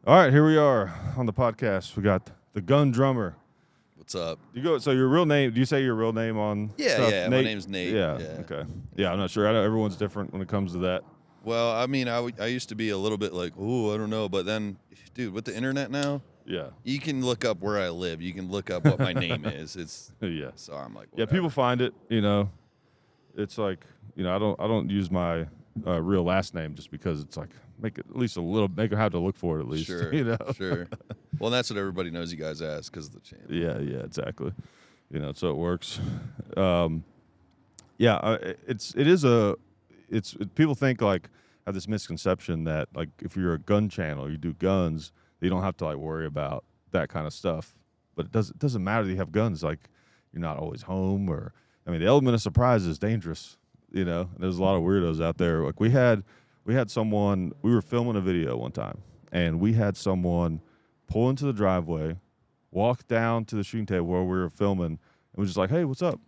All right, here we are on the podcast. We got the gun drummer. What's up? So your real name? Do you say your real name on Yeah, stuff? yeah. My name's Nate. Yeah. Yeah. Okay. Yeah, I'm not sure. I know everyone's different when it comes to that. Well, I mean, I used to be a little bit like, oh, I don't know, but then, dude, with the internet now, Yeah. you can look up where I live. You can look up what my name is. It's Yeah. so I'm like, Yeah. whatever. People find it. It's like I don't use my real last name just because it's like make it at least a little make it have to look for it at least. Sure, sure. Well, that's what everybody knows you guys as because of the channel. Yeah. Yeah. Exactly. So it works. People think like have this misconception that like if you're a gun channel, you do guns, you don't have to like worry about that kind of stuff. But it doesn't matter that you have guns. Like you're not always home, or the element of surprise is dangerous. There's a lot of weirdos out there. Like we had someone. We were filming a video one time, and we had someone pull into the driveway, walk down to the shooting table where we were filming, and was just like, "Hey, what's up?"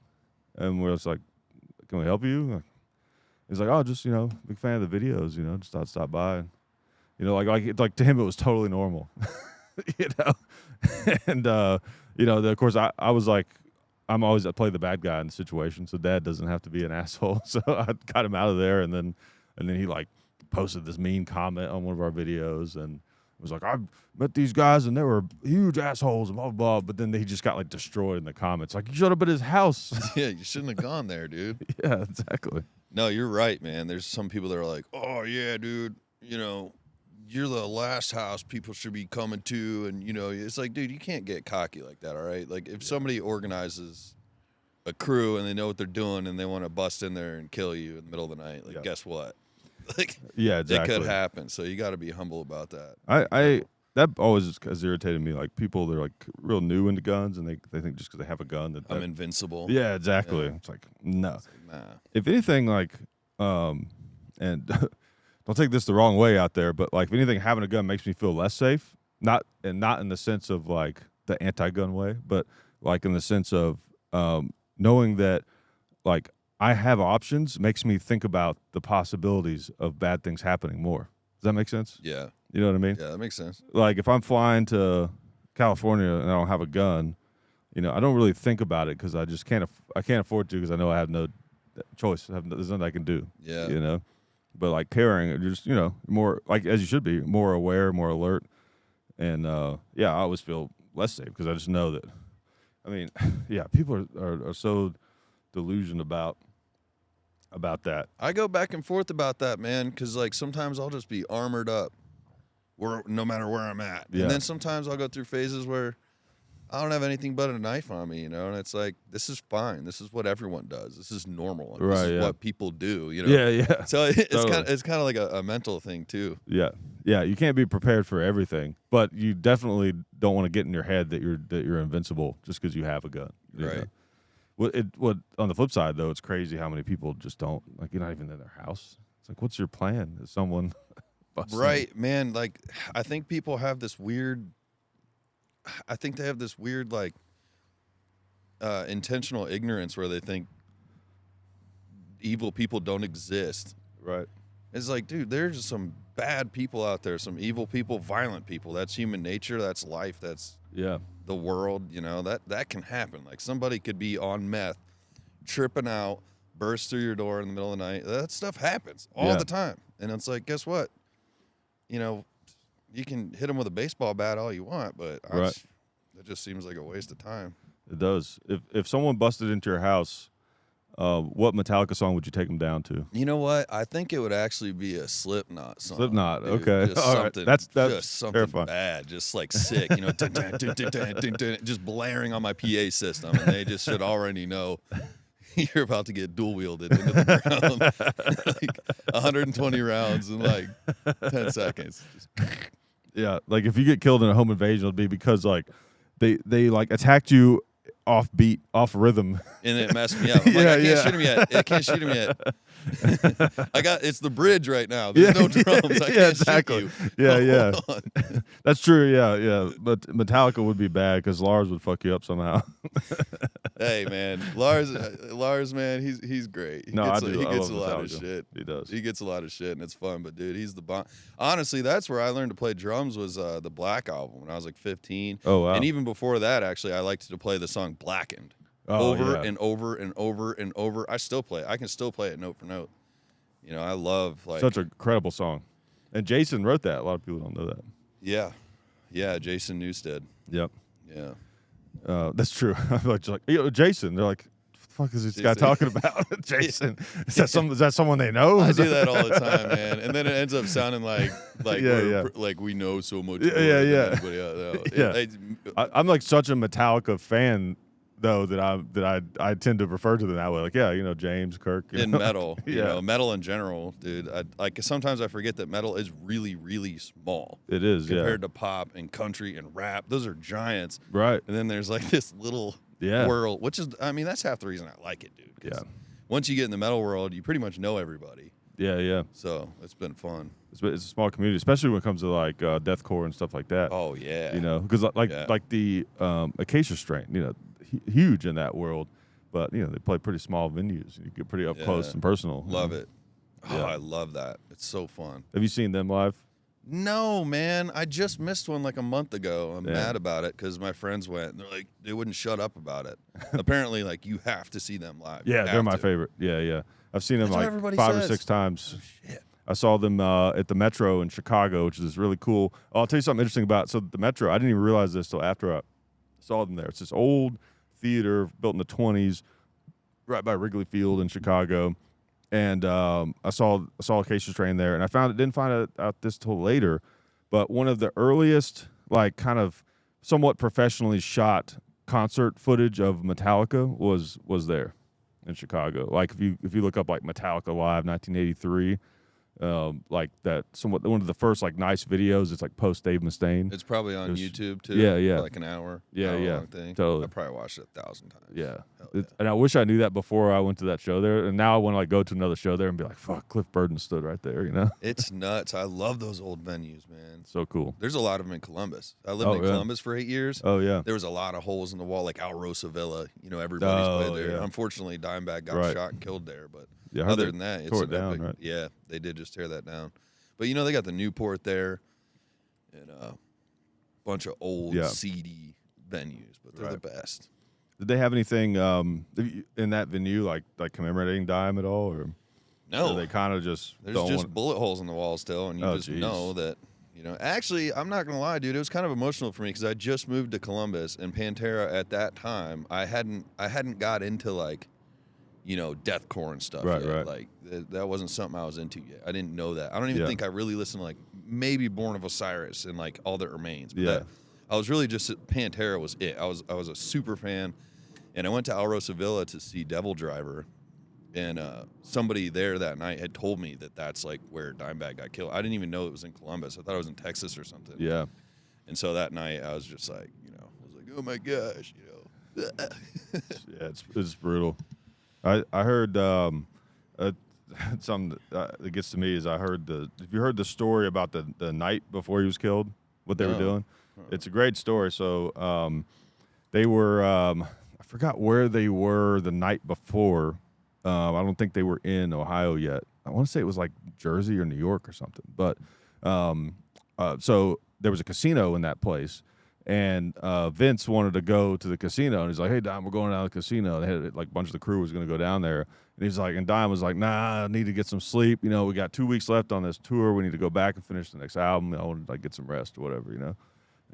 And we're just like, "Can we help you?" He's like, "Oh, just big fan of the videos. Just thought I'd stop by." And, like to him, it was totally normal, you know. And of course, I was like, I play the bad guy in the situation, so Dad doesn't have to be an asshole. So I got him out of there, and then he like posted this mean comment on one of our videos and was like, "I've met these guys and they were huge assholes and blah blah blah." But then he just got like destroyed in the comments. Like, you showed up at his house. Yeah, you shouldn't have gone there, dude. Yeah, exactly. No, you're right, man. There's some people that are like, oh yeah, dude. You're the last house people should be coming to, and it's like, dude, you can't get cocky like that. All right, like if somebody organizes a crew and they know what they're doing and they want to bust in there and kill you in the middle of the night, like, guess what? Like, yeah, exactly. It could happen. So you got to be humble about that. I that always has irritated me. Like people, they're like real new into guns, and they think just because they have a gun that I'm invincible. Yeah, exactly. Yeah. It's like no. It's like, nah. If anything, like, and don't take this the wrong way out there, but like if anything, having a gun makes me feel less safe. Not in the sense of like the anti-gun way, but like in the sense of knowing that like I have options makes me think about the possibilities of bad things happening more. Does that make sense? Yeah. You know what I mean? Yeah, that makes sense. Like if I'm flying to California and I don't have a gun, I don't really think about it because I just can't afford to because I know I have no choice. There's nothing I can do. Yeah. But like carrying it, just more like as you should be, more aware, more alert, and I always feel less safe because I just know that. People are so delusioned about that. I go back and forth about that, man, because like sometimes I'll just be armored up, no matter where I'm at, Yeah. and then sometimes I'll go through phases where I don't have anything but a knife on me, and it's like this is fine. This is what everyone does. This is normal. Right, This is yeah. what people do. Yeah. So it's Totally. kind of like a mental thing too. Yeah. You can't be prepared for everything, but you definitely don't want to get in your head that you're invincible just because you have a gun. Right. What on the flip side though, it's crazy how many people just don't like. You're not even in their house. It's like, what's your plan? Is someone busting? Right, man. Like I think people have this weird. I think they have this weird like intentional ignorance where they think evil people don't exist. Right. It's like, dude, there's some bad people out there, some evil people, violent people. That's human nature. That's life. That's the world. That can happen. Like somebody could be on meth, tripping out, burst through your door in the middle of the night. That stuff happens all the time. And it's like, guess what? You can hit them with a baseball bat all you want, but it just seems like a waste of time. It does. If someone busted into your house, what Metallica song would you take them down to? You know what? I think it would actually be a Slipknot song. Slipknot, dude. okay. Just All something, right. That's just something terrifying. bad, just like sick, dun, dun, dun, dun, dun, dun, just blaring on my PA system, and they just should already know you're about to get dual wielded into the ground, like 120 rounds in like 10 seconds. Yeah, like if you get killed in a home invasion, it'll be because like they like attacked you off beat, off rhythm. And it messed me up. I'm like, I can't shoot him yet. I can't shoot him yet. It's the bridge right now. There's no drums. I can't exactly. shoot you. Yeah, Hold on. That's true. Yeah. But Metallica would be bad because Lars would fuck you up somehow. Hey man, Lars, man, he's great. He gets a lot of shit. He does. He gets a lot of shit, and it's fun. But dude, he's the bomb. Honestly, that's where I learned to play drums was the Black album when I was like 15. Oh wow. And even before that, actually, I liked to play the song Blackened over and over and over and over. I still play it. I can still play it note for note. You know, I love like such a incredible song. And Jason wrote that. A lot of people don't know that. Yeah, Jason Newsted. Yep. Yeah. That's true. I'm like, Jason. They're like, what the fuck is this guy talking about? Jason. Is that someone they know? I do that all the time, man. And then it ends up sounding like like we know so much more than anybody else. I'm like such a Metallica fan though that I tend to refer to them that way. Like, James, Kirk. In metal. You know, metal in general, dude. Sometimes I forget that metal is really, really small. It is, compared to pop and country and rap. Those are giants. Right. And then there's like this little world, which is, I mean, that's half the reason I like it, dude. Yeah. Once you get in the metal world, you pretty much know everybody. Yeah. So it's been fun. It's a small community, especially when it comes to like deathcore and stuff like that. Oh yeah. You know, because like the Acacia Strain, huge in that world, but they play pretty small venues. You get pretty up close and personal. Love it. Oh, I love that. It's so fun. Have you seen them live? No, man. I just missed one like a month ago. I'm mad about it because my friends went and they're like, they wouldn't shut up about it. Apparently, like, you have to see them live. Yeah, they're my favorite. Yeah. I've seen them like 5 or 6 times. Oh, shit. I saw them at the Metro in Chicago, which is really cool. Oh, I'll tell you something interesting about the Metro. I didn't even realize this till after I saw them there. It's this old theater built in the 20s, right by Wrigley Field in Chicago. And I saw Acacia Strain there, and I didn't find out this till later, but one of the earliest, like, kind of somewhat professionally shot concert footage of Metallica was there in Chicago. Like if you look up like Metallica Live 1983. Like that one of the first like nice videos. It's like post Dave Mustaine. It's probably on YouTube too. Yeah. For like an hour. Long thing. Totally. I probably watched it 1,000 times. Yeah. And I wish I knew that before I went to that show there. And now I want to like go to another show there and be like, fuck, Cliff Burton stood right there. It's nuts. I love those old venues, man. So cool. There's a lot of them in Columbus. I lived in Columbus for 8 years. Oh yeah. There was a lot of holes in the wall, like Alrosa Villa. Everybody's played there. Yeah. Unfortunately, Dimebag got shot and killed there, but yeah, other than that, it's tore it down, right? Yeah, they did just tear that down. But they got the Newport there, and a bunch of old seedy venues, but they're the best. Did they have anything in that venue like commemorating Dime at all, or no? Or they kind of just bullet holes in the wall still, and you know that. Actually, I'm not gonna lie, dude. It was kind of emotional for me because I just moved to Columbus, and Pantera at that time, I hadn't got into like, deathcore and stuff yet. Right. Like that wasn't something I was into yet. I didn't know that. I don't even think I really listened to like maybe Born of Osiris and like All That Remains. But I was really just Pantera was it. I was a super fan, and I went to Alrosa Villa to see Devil Driver, and somebody there that night had told me that that's like where Dimebag got killed. I didn't even know it was in Columbus. I thought it was in Texas or something. Yeah. And so that night I was just like, I was like, oh my gosh, Yeah, it's brutal. I heard something that gets to me is have you heard the story about the night before he was killed, what they were doing? It's a great story. So they were I forgot where they were the night before. I don't think they were in Ohio yet. I want to say it was like Jersey or New York or something. But so there was a casino in that place. And Vince wanted to go to the casino, and he's like, "Hey, Dime, we're going down to the casino." They had like a bunch of the crew was going to go down there, and he's like, and Dime was like, "Nah, I need to get some sleep. We got 2 weeks left on this tour. We need to go back and finish the next album. I want to like get some rest or whatever, And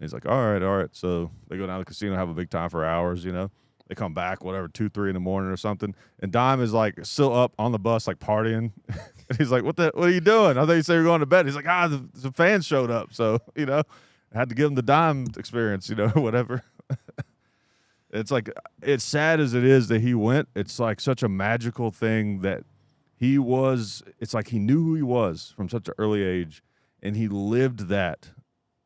he's like, "All right." So they go down to the casino, have a big time for hours, They come back, whatever, 2, 3 in the morning or something, and Dime is like still up on the bus, like partying. And he's like, "What are you doing?" I thought you said you were going to bed. He's like, the fans showed up, so I had to give him the Dime experience, whatever. It's like, it's sad as it is that he went. It's like such a magical thing that it's like he knew who he was from such an early age, and he lived that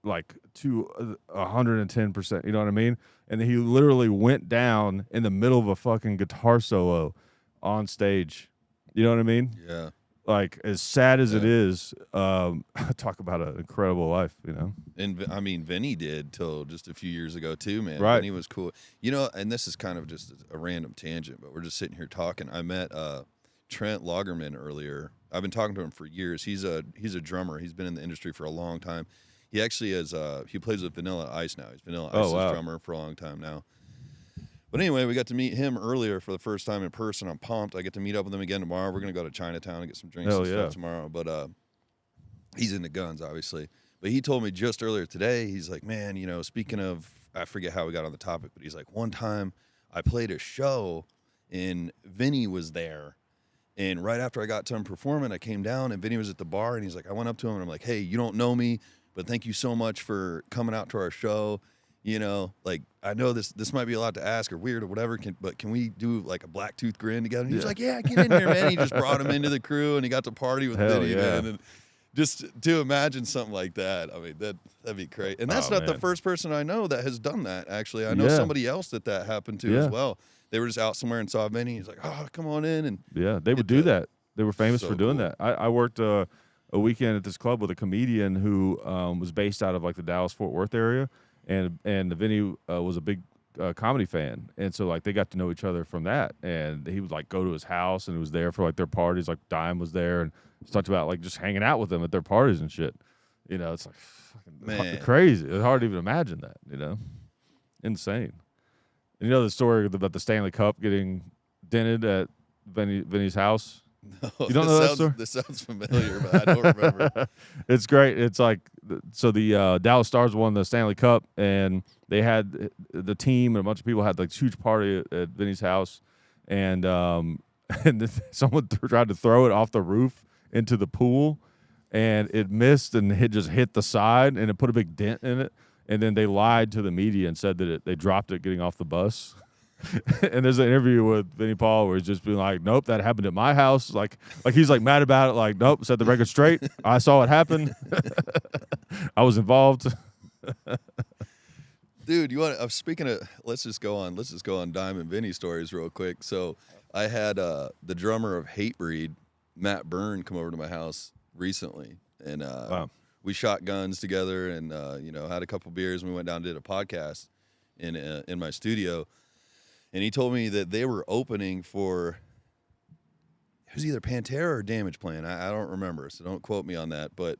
like to 110%. You know what I mean? And he literally went down in the middle of a fucking guitar solo on stage. You know what I mean? Yeah. Like as sad as it Yeah. is, talk about an incredible life. You know? And I mean, Vinny did till just a few years ago too, man. Right. Vinny was cool. You know, and this is kind of just a random tangent, but we're just sitting here talking. I met Trent Lagerman earlier. I've been talking to him for years. He's a drummer. He's been in the industry for a long time. He actually he plays with Vanilla Ice now. He's Vanilla Ice's drummer for a long time now. But anyway, we got to meet him earlier for the first time in person. I'm pumped. I get to meet up with him again tomorrow. We're gonna go to Chinatown and get some drinks and stuff tomorrow. But he's into guns, obviously. But he told me just earlier today, he's like, man, you know, speaking of, I forget how we got on the topic, but he's like, one time I played a show and Vinny was there. And right after I got done performing, I came down and Vinny was at the bar and he's like, I went up to him and I'm like, hey, you don't know me, but thank you so much for coming out to our show. You know, like, I know this might be a lot to ask or weird or whatever, but can we do like a black tooth grin together? And he's like, yeah, get in here, man. He just brought him into the crew and he got to party with Vinny, man. And just to imagine something like that, I mean, that'd be great. And that's not the first person I know that has done that, actually. I know somebody else that happened to as well. They were just out somewhere and saw Vinny. He's like, oh, come on in. And they would do that. They were famous for doing that. I worked a weekend at this club with a comedian who was based out of like the Dallas-Fort Worth area. And Vinny was a big comedy fan. And so like they got to know each other from that. And he would like go to his house and was there for like their parties. Like Dime was there and talked about like just hanging out with them at their parties and shit. You know, it's like fucking crazy. It's hard to even imagine that, you know? Insane. And you know the story about the Stanley Cup getting dented at Vinny's house? No, you don't know that story? This sounds familiar, but I don't remember. It's great. It's like, so the Dallas Stars won the Stanley Cup, and they had the team and a bunch of people had like this huge party at Vinny's house, and someone tried to throw it off the roof into the pool, and it missed and it just hit the side, and it put a big dent in it. And then they lied to the media and said that they dropped it getting off the bus. And there's an interview with Vinnie Paul where he's just being like, nope, that happened at my house. Like he's like mad about it. Like, nope, set the record straight. I saw it happen. I was involved. Dude, you want? Speaking of, let's just go on Dime and Vinny stories real quick. So I had the drummer of Hatebreed, Matt Byrne, come over to my house recently, and we shot guns together, and you know, had a couple beers, and we went down and did a podcast in my studio. And he told me that they were opening for, it was either Pantera or Damage Plan. I don't remember, so don't quote me on that. But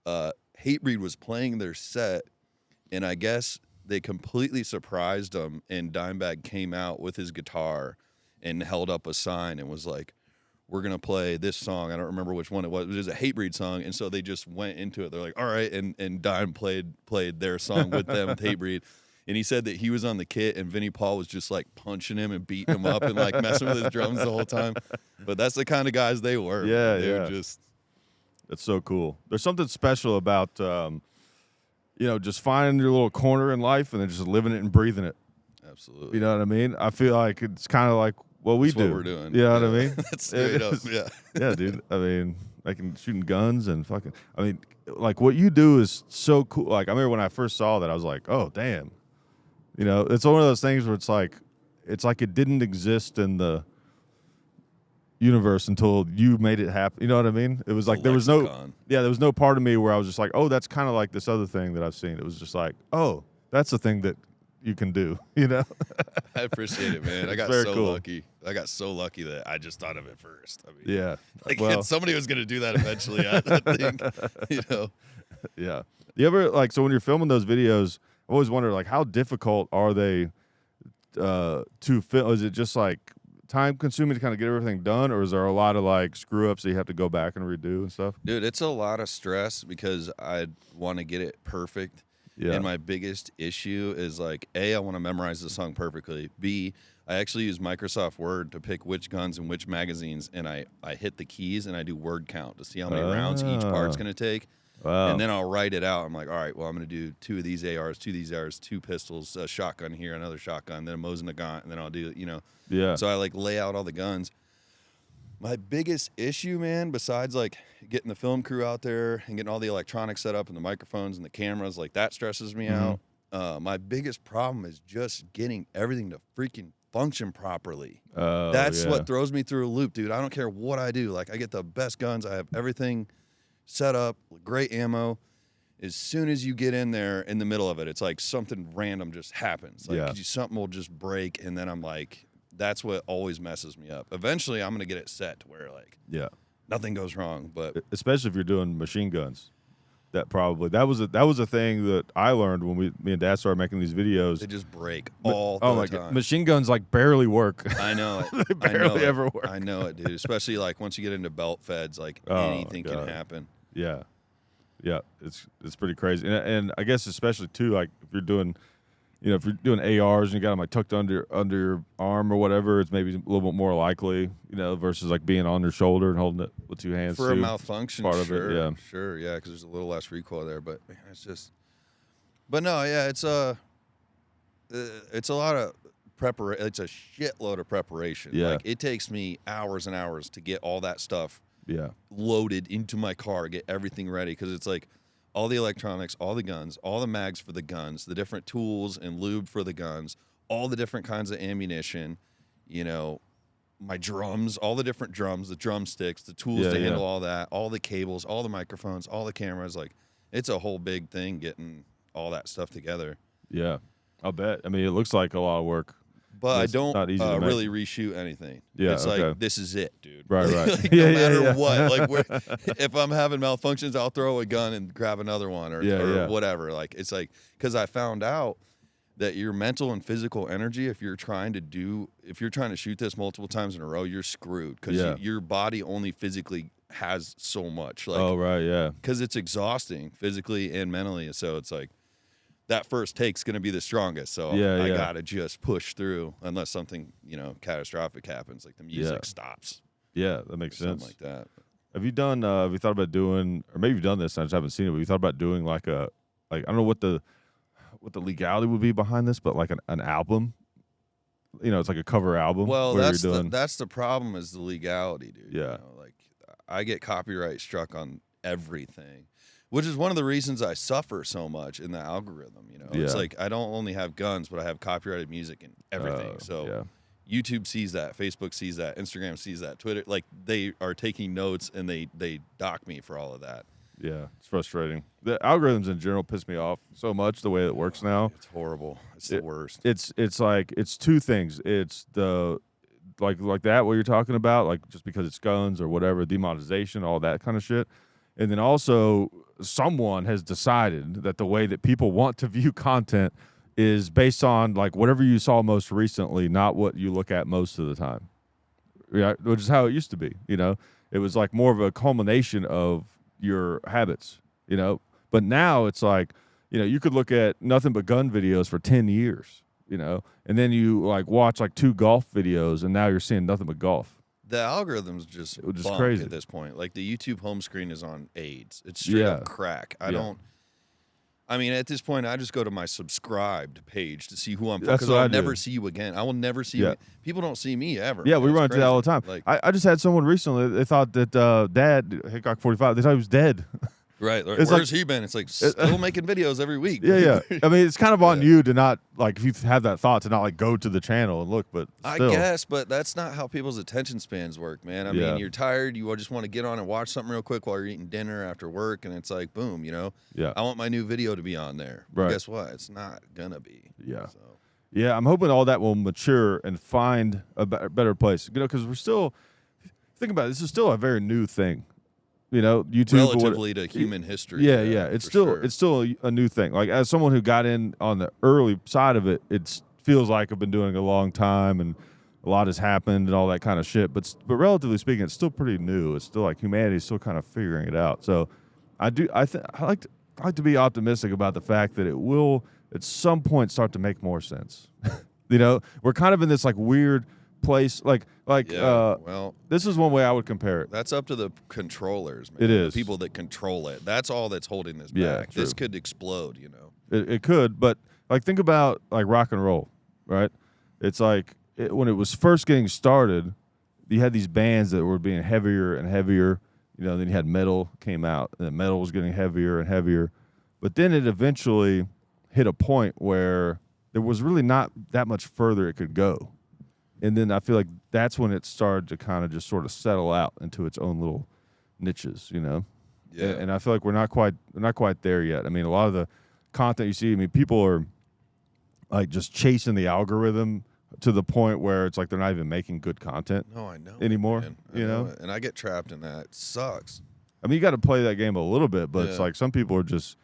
Hatebreed was playing their set, and I guess they completely surprised them, and Dimebag came out with his guitar and held up a sign and was like, we're going to play this song. I don't remember which one it was. It was a Hatebreed song, and so they just went into it. They're like, all right, and Dime played their song with them, with Hatebreed. And he said that he was on the kit, and Vinnie Paul was just like punching him and beating him up and like messing with his drums the whole time. But that's the kind of guys they were. Yeah, they were just. That's so cool. There's something special about, you know, just finding your little corner in life and then just living it and breathing it. Absolutely. You know what I mean? I feel like it's kind of like what we do. What we're doing. You know what I mean? That's straight up. Yeah. Yeah, dude. I mean, like shooting guns and fucking. I mean, like what you do is so cool. Like I remember when I first saw that, I was like, oh damn. You know, it's one of those things where it's like it didn't exist in the universe until you made it happen. You know what I mean? It was like there was no part of me where I was just like, oh, that's kind of like this other thing that I've seen. It was just like, oh, that's the thing that you can do. You know? I appreciate it, man. I got so lucky. I got so lucky that I just thought of it first. I mean, yeah, like somebody was going to do that eventually. I think, you know. Yeah. You ever like so when you're filming those videos? I always wonder, like, how difficult are they to film? Is it just, like, time-consuming to kind of get everything done, or is there a lot of, like, screw-ups that you have to go back and redo and stuff? Dude, it's a lot of stress because I want to get it perfect. Yeah. And my biggest issue is, like, A, I want to memorize the song perfectly. B, I actually use Microsoft Word to pick which guns and which magazines, and I hit the keys and I do word count to see how many rounds each part's going to take. Wow. And then I'll write it out. I'm like, all right, well, I'm going to do 2 of these ARs, 2 of these ARs, 2 pistols, a shotgun here, another shotgun, then a Mosin Nagant, and then I'll do, you know. Yeah. So I, like, lay out all the guns. My biggest issue, man, besides like getting the film crew out there and getting all the electronics set up and the microphones and the cameras, like that stresses me out. My biggest problem is just getting everything to freaking function properly. Oh, That's yeah. what throws me through a loop, dude. I don't care what I do. Like, I get the best guns. I have everything set up, great ammo. As soon as you get in there in the middle of it, it's like something random just happens. Like, Yeah. something will just break, and then I'm like, that's what always messes me up. Eventually, I'm going to get it set to where, like, Yeah. nothing goes wrong. But Especially if you're doing machine guns. That was a thing that I learned when me and Dad started making these videos. they just break all Oh the my time. God. Machine guns like barely work. I know it. They barely ever work. I know it, dude. Especially, like, once you get into belt feds, like, Oh, anything can God. happen. Yeah. Yeah, it's pretty crazy, and I guess especially too, like if you're doing, if you're doing ARs and you got them like tucked under your arm or whatever, it's maybe a little bit more likely, versus like being on your shoulder and holding it with two hands. For a too. malfunction, part sure, of it, yeah. Sure, yeah, because there's a little less recoil there, but man, it's just. But no, yeah, it's a lot of preparation. It's a shitload of preparation. Yeah. Like, it takes me hours and hours to get all that stuff Yeah, loaded into my car, get everything ready, because it's like all the electronics, all the guns, all the mags for the guns, the different tools and lube for the guns, all the different kinds of ammunition, my drums, all the different drums, the drumsticks, the tools to handle all that, all the cables, all the microphones, all the cameras. Like, it's a whole big thing getting all that stuff together. yeah, I'll bet. I mean, it looks like a lot of work. But I It's don't not easy to make. really reshoot anything. Yeah, it's okay. like, this is it, dude. Right, right. Like, Yeah, no yeah, matter yeah. what. Like, if I'm having malfunctions, I'll throw a gun and grab another one or whatever. Like, it's like, because I found out that your mental and physical energy, if you're trying to shoot this multiple times in a row, you're screwed, because your body only physically has so much. Like, Oh right, yeah, because it's exhausting physically and mentally. So it's like, that first take's going to be the strongest. So I got to just push through unless something, catastrophic happens. Like, the music stops. yeah, that makes sense. Something like that. Have you thought about doing, or maybe you've done this, I just haven't seen it, but you thought about doing like I don't know what the legality would be behind this, but like an album, it's like a cover album. Well, where that's you're doing, that's the problem, is the legality, dude. Yeah. Like, I get copyright struck on everything, which is one of the reasons I suffer so much in the algorithm. It's Yeah. like, I don't only have guns, but I have copyrighted music and everything. So YouTube sees that, Facebook sees that, Instagram sees that, Twitter, like, they are taking notes, and they dock me for all of that. Yeah, it's frustrating. The algorithms in general piss me off so much, the way it works now. It's horrible. It's the worst. It's like, it's two things. It's the like that what you're talking about, like just because it's guns or whatever, demonetization, all that kind of shit. And then also, someone has decided that the way that people want to view content is based on like whatever you saw most recently, not what you look at most of the time. Yeah, which is how it used to be. It was like more of a culmination of your habits. But now it's like, you could look at nothing but gun videos for 10 years. And then you like watch like 2 golf videos, and now you're seeing nothing but golf. The algorithm's just bumped crazy at this point. Like, the YouTube home screen is on AIDS. It's straight up crack. I mean, at this point, I just go to my subscribed page to see who I'm, because I'll never see you again. I will never see you. People don't see me ever. Yeah, we It's run into that all the time. Like, I just had someone recently, they thought that Dad, Hickok 45, they thought he was dead. right. It's Where's he been? It's like, still making videos every week. Yeah. I mean, it's kind of on you to not, like, if you have that thought, to not, like, go to the channel and look, but still. I guess, but that's not how people's attention spans work, man. I mean, you're tired. You just want to get on and watch something real quick while you're eating dinner after work, and it's like, boom, Yeah. I want my new video to be on there. Right. But guess what? It's not going to be. Yeah. So. Yeah, I'm hoping all that will mature and find a better place. Because we're still, think about it, this is still a very new thing. YouTube Relatively to human history. Yeah. It's still a new thing. Like, as someone who got in on the early side of it, it feels like I've been doing it a long time, and a lot has happened and all that kind of shit. But relatively speaking, it's still pretty new. It's still like humanity's still kind of figuring it out. So I like to be optimistic about the fact that it will at some point start to make more sense. We're kind of in this like weird place, well, this is one way I would compare it. That's up to the controllers, man. It is. The people that control it. That's all that's holding this Yeah, back. true. This could explode, It could, but like, think about like rock and roll, right? It's like when it was first getting started, you had these bands that were being heavier and heavier. Then you had metal came out, and the metal was getting heavier and heavier. But then it eventually hit a point where there was really not that much further it could go. And then I feel like that's when it started to kind of just sort of settle out into its own little niches, Yeah. And I feel like we're not quite there yet. I mean, a lot of the content you see, people are like just chasing the algorithm to the point where it's like they're not even making good content. No, I know anymore. Man. I know it. And I get trapped in that. It sucks. I mean, you got to play that game a little bit, but it's Yeah. like some people are just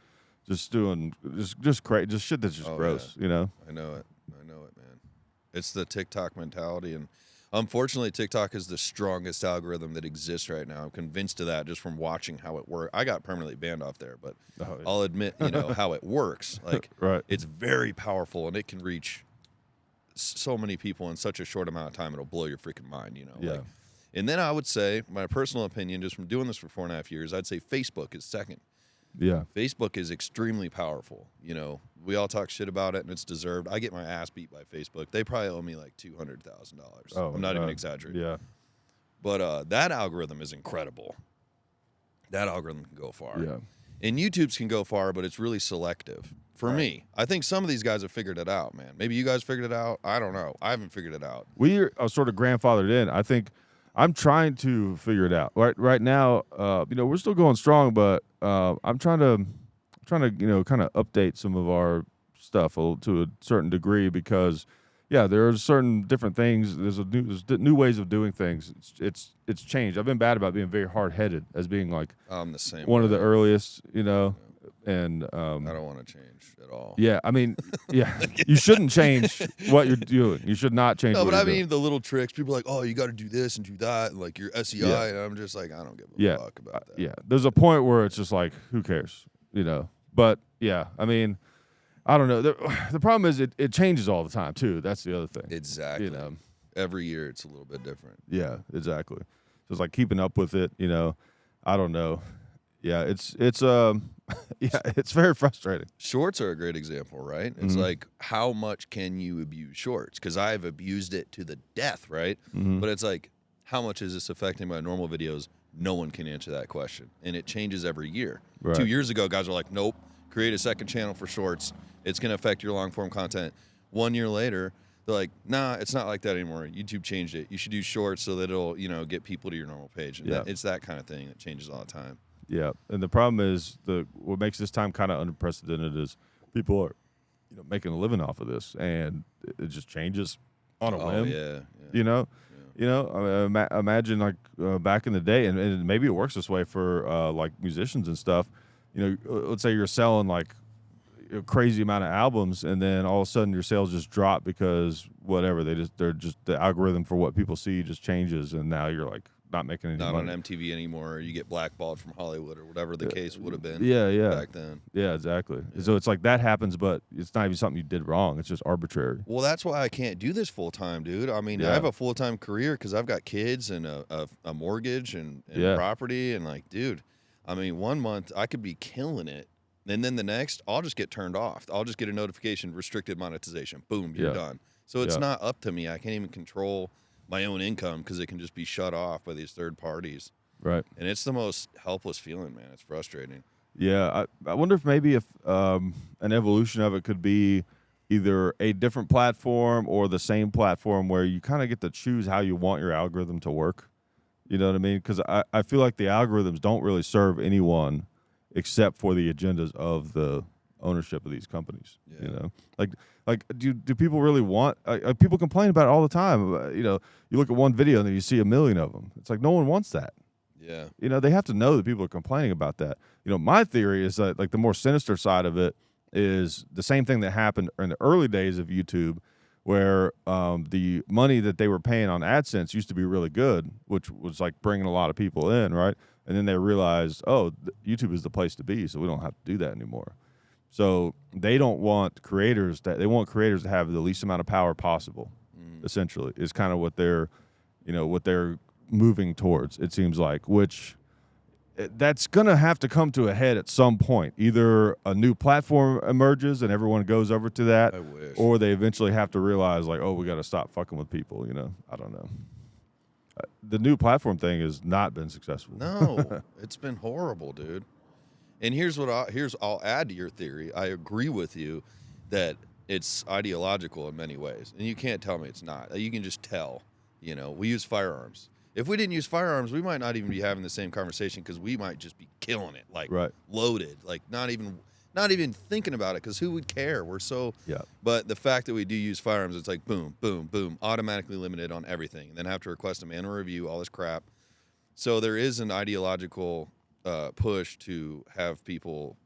doing just crazy, just shit that's just gross. I know it. I know it, man. It's the TikTok mentality, and unfortunately, TikTok is the strongest algorithm that exists right now. I'm convinced of that just from watching how it works. I got permanently banned off there, but I'll admit, how it works. Like, right. It's very powerful, and it can reach so many people in such a short amount of time. It'll blow your freaking mind, Yeah. Like, and then I would say, my personal opinion, just from doing this for 4.5 years, I'd say Facebook is second. Yeah. Facebook is extremely powerful. We all talk shit about it, and it's deserved. I get my ass beat by Facebook. They probably owe me like $200,000. I'm not even exaggerating. Yeah. But that algorithm is incredible. That algorithm can go far. Yeah. And YouTube's can go far, but it's really selective. For me, I think some of these guys have figured it out, man. Maybe you guys figured it out. I don't know. I haven't figured it out. We are sort of grandfathered in. I think I'm trying to figure it out. Right now, we're still going strong, but I'm trying to kind of update some of our stuff to a certain degree because, there are certain different things. There's new ways of doing things. It's changed. I've been bad about being very hard headed as being like I'm the same. One of the earliest, and I don't want to change at all. Yeah, I mean, you shouldn't change what you're doing. You should not change. No, but I mean doing. the little tricks. People are like, oh, you got to do this and do that, and like your SEI. And I'm just like, I don't give a fuck about that. Yeah, there's a point where it's just like, who cares, But yeah, I mean, I don't know. The problem is it changes all the time too. That's the other thing. Exactly. Every year it's a little bit different. Yeah, exactly. So it's like keeping up with it. I don't know. Yeah, it's it's very frustrating. Shorts are a great example, right? It's like, how much can you abuse shorts? Because I've abused it to the death, right? But it's like, how much is this affecting my normal videos? No one can answer that question, and it changes every year. Right. 2 years ago, guys were like, nope, create a second channel for shorts. It's going to affect your long-form content. 1 year later, they're like, nah, it's not like that anymore. YouTube changed it. You should do shorts so that it'll, get people to your normal page. And it's that kind of thing that changes all the time. Yeah, and the problem is what makes this time kind of unprecedented is people are, making a living off of this, and it just changes on a whim. Imagine like back in the day, and maybe it works this way for like musicians and stuff. Let's say you're selling like a crazy amount of albums, and then all of a sudden your sales just drop because whatever they're just the algorithm for what people see just changes, and now you're like not making any money. Not on MTV anymore. You get blackballed from Hollywood or whatever the case would have been. Back then. Yeah, exactly. Yeah. So it's like that happens, but it's not even something you did wrong. It's just arbitrary. Well, that's why I can't do this full time, dude. I mean, I have a full time career because I've got kids and a mortgage and property, and like, dude, I mean, 1 month I could be killing it, and then the next I'll just get turned off. I'll just get a notification, restricted monetization. Boom, you're done. So it's not up to me. I can't even control my own income because it can just be shut off by these third parties. Right. And it's the most helpless feeling, man. It's frustrating. Yeah. I wonder if maybe an evolution of it could be either a different platform or the same platform where you kind of get to choose how you want your algorithm to work. You know what I mean? Because I feel like the algorithms don't really serve anyone except for the agendas of the ownership of these companies. Like do people really want people complain about it all the time. You look at one video and then you see a million of them. It's like no one wants that. They have to know that people are complaining about that. My theory is that like the more sinister side of it is the same thing that happened in the early days of YouTube, where the money that they were paying on AdSense used to be really good, which was like bringing a lot of people in, right? And then they realized, YouTube is the place to be, so we don't have to do that anymore. So they don't want creators they want creators to have the least amount of power possible. Essentially, is kind of what they're moving towards. It seems like, which that's gonna have to come to a head at some point. Either a new platform emerges and everyone goes over to that, I wish. or they eventually have to realize like, we got to stop fucking with people. I don't know. The new platform thing has not been successful. No, it's been horrible, dude. And here's what I'll add to your theory. I agree with you that it's ideological in many ways, and you can't tell me it's not. You can just tell. You know, we use firearms. If we didn't use firearms, we might not even be having the same conversation because we might just be killing it, like loaded, like not even thinking about it because who would care? We're so. Yeah. But the fact that we do use firearms, it's like boom, boom, boom, automatically limited on everything, and then have to request a manual review, all this crap. So there is an ideological push to have people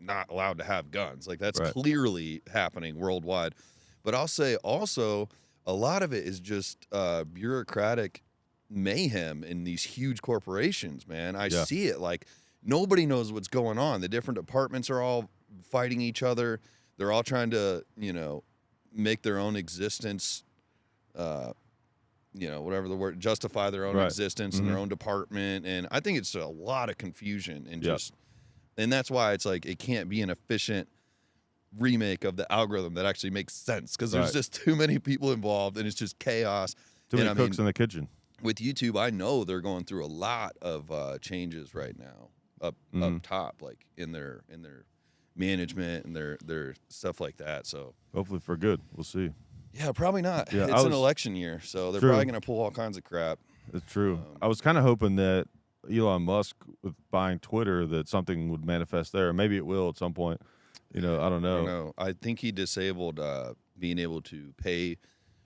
not allowed to have guns. Like that's clearly happening worldwide. But I'll say also a lot of it is just bureaucratic mayhem in these huge corporations, man. I see it. Like nobody knows what's going on. The different departments are all fighting each other. They're all trying to, you know, make their own existence you know, whatever the word, justify their own existence in their own department. And I think it's a lot of confusion and just, and that's why it's like, it can't be an efficient remake of the algorithm that actually makes sense. Cause there's just too many people involved and it's just chaos. Too many cooks in the kitchen. With YouTube, I know they're going through a lot of changes right now up top, like in their management and their stuff like that. So hopefully for good. We'll see. Yeah, probably not. Yeah, it's an election year, so they're probably going to pull all kinds of crap. It's true. I was kind of hoping that Elon Musk, with buying Twitter, that something would manifest there. Maybe it will at some point. You know, I don't know. I think he disabled being able to pay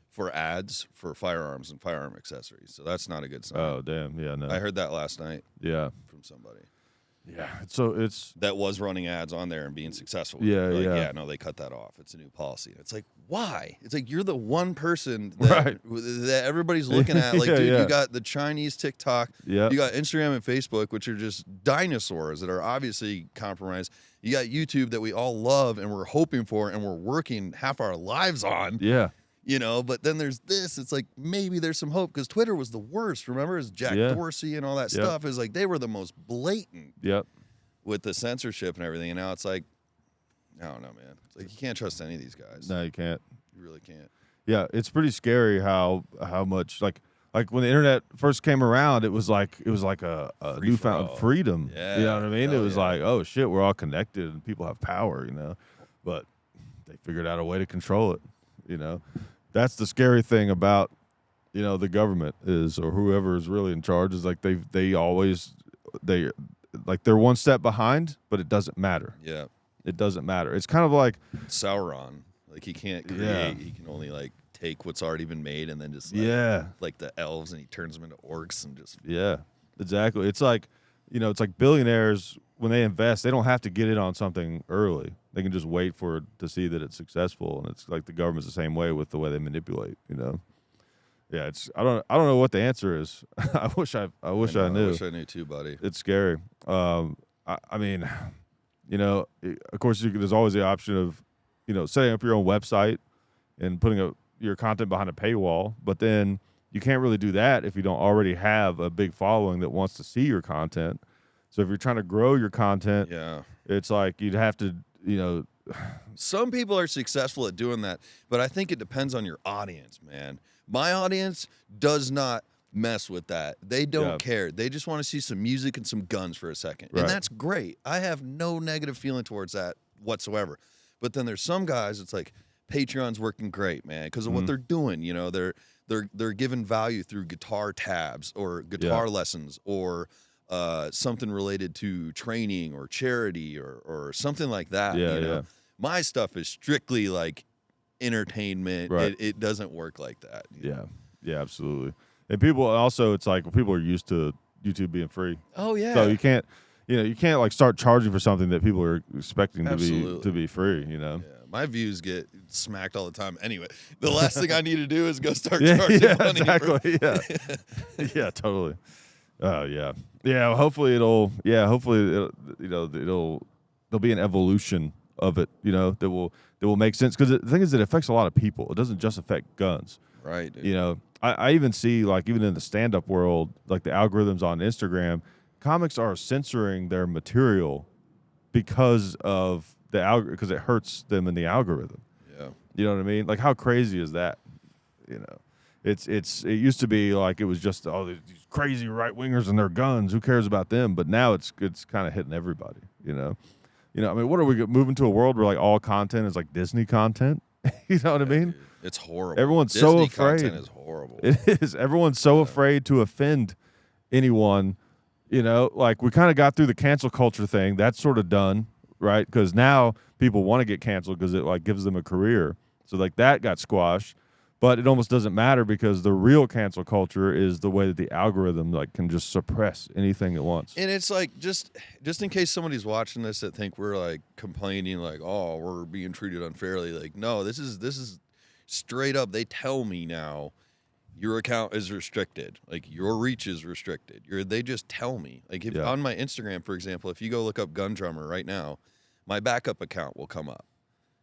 for ads for firearms and firearm accessories. So that's not a good sign. Oh, damn. Yeah, no. I heard that last night. Yeah. From somebody. Yeah. So it's that was running ads on there and being successful. Yeah, like, yeah. Yeah, no, they cut that off. It's a new policy. It's like, why? It's like you're the one person that, that everybody's looking at. Like, dude, you got the Chinese TikTok. Yeah. You got Instagram and Facebook, which are just dinosaurs that are obviously compromised. You got YouTube that we all love and we're hoping for and we're working half our lives on. Yeah. You know, but then there's this. It's like maybe there's some hope because Twitter was the worst. Remember, it's Jack Dorsey and all that stuff. Is like they were the most blatant. Yep. With the censorship and everything, and now it's like, I don't know, man. It's like you can't trust any of these guys. No, you can't. You really can't. Yeah, it's pretty scary how much like when the internet first came around, it was like a newfound freedom. Yeah, you know what I mean? It was like, oh shit, we're all connected and people have power, you know. But they figured out a way to control it. You know, that's the scary thing about, you know, the government is, or whoever is really in charge, is like they always they're one step behind, but it doesn't matter. Yeah, it doesn't matter. It's kind of like Sauron. Like he can't create. Yeah. He can only like take what's already been made and then just like the elves, and he turns them into orcs and just exactly. It's like, you know, it's like billionaires when they invest, they don't have to get in on something early. They can just wait for it to see that it's successful, and it's like the government's the same way with the way they manipulate. You know. Yeah, it's I don't know what the answer is. I wish I knew. I wish I knew too, buddy. It's scary. I mean, you know, of course, there's always the option of, you know, setting up your own website and putting your content behind a paywall. But then you can't really do that if you don't already have a big following that wants to see your content. So if you're trying to grow your content, it's like you'd have to, you know. Some people are successful at doing that, but I think it depends on your audience, man. My audience does not mess with that. They don't care. They just want to see some music and some guns for a second. And that's great. I have no negative feeling towards that whatsoever. But then there's some guys, it's like Patreon's working great, man, because of what they're doing. You know, they're giving value through guitar tabs or guitar lessons or something related to training or charity or something like that. You know? My stuff is strictly like entertainment. It doesn't work like that. Yeah, absolutely. And people also, it's like people are used to YouTube being free. Oh yeah. So you can't like start charging for something that people are expecting to be free. You know. Yeah. My views get smacked all the time. Anyway, the last thing I need to do is go start charging money. Exactly. Yeah, totally. Yeah. Hopefully it'll there'll be an evolution of it. You know, that will make sense, because the thing is, it affects a lot of people. It doesn't just affect guns. Right. Dude. You know, I even see, like, even in the stand-up world, like the algorithms on Instagram, comics are censoring their material because of because it hurts them in the algorithm. Yeah. You know what I mean? Like, how crazy is that? You know, It used to be like it was just these crazy right wingers and their guns. Who cares about them? But now it's kind of hitting everybody. I mean, what are we moving to a world where like all content is like Disney content? You know what I mean? Dude, it's horrible. Everyone's Disney so afraid. Content is horrible. It is. Everyone's so afraid to offend anyone. Like we kind of got through the cancel culture thing. That's sort of done, right? Because now people want to get canceled because it like gives them a career. So like that got squashed, but it almost doesn't matter because the real cancel culture is the way that the algorithm like can just suppress anything it wants. And it's like just in case somebody's watching this that think we're like complaining like, oh, we're being treated unfairly. Like, no, this is straight up. They tell me now your account is restricted. Like your reach is restricted. They just tell me. Like if on my Instagram, for example, if you go look up Gun Drummer right now, my backup account will come up.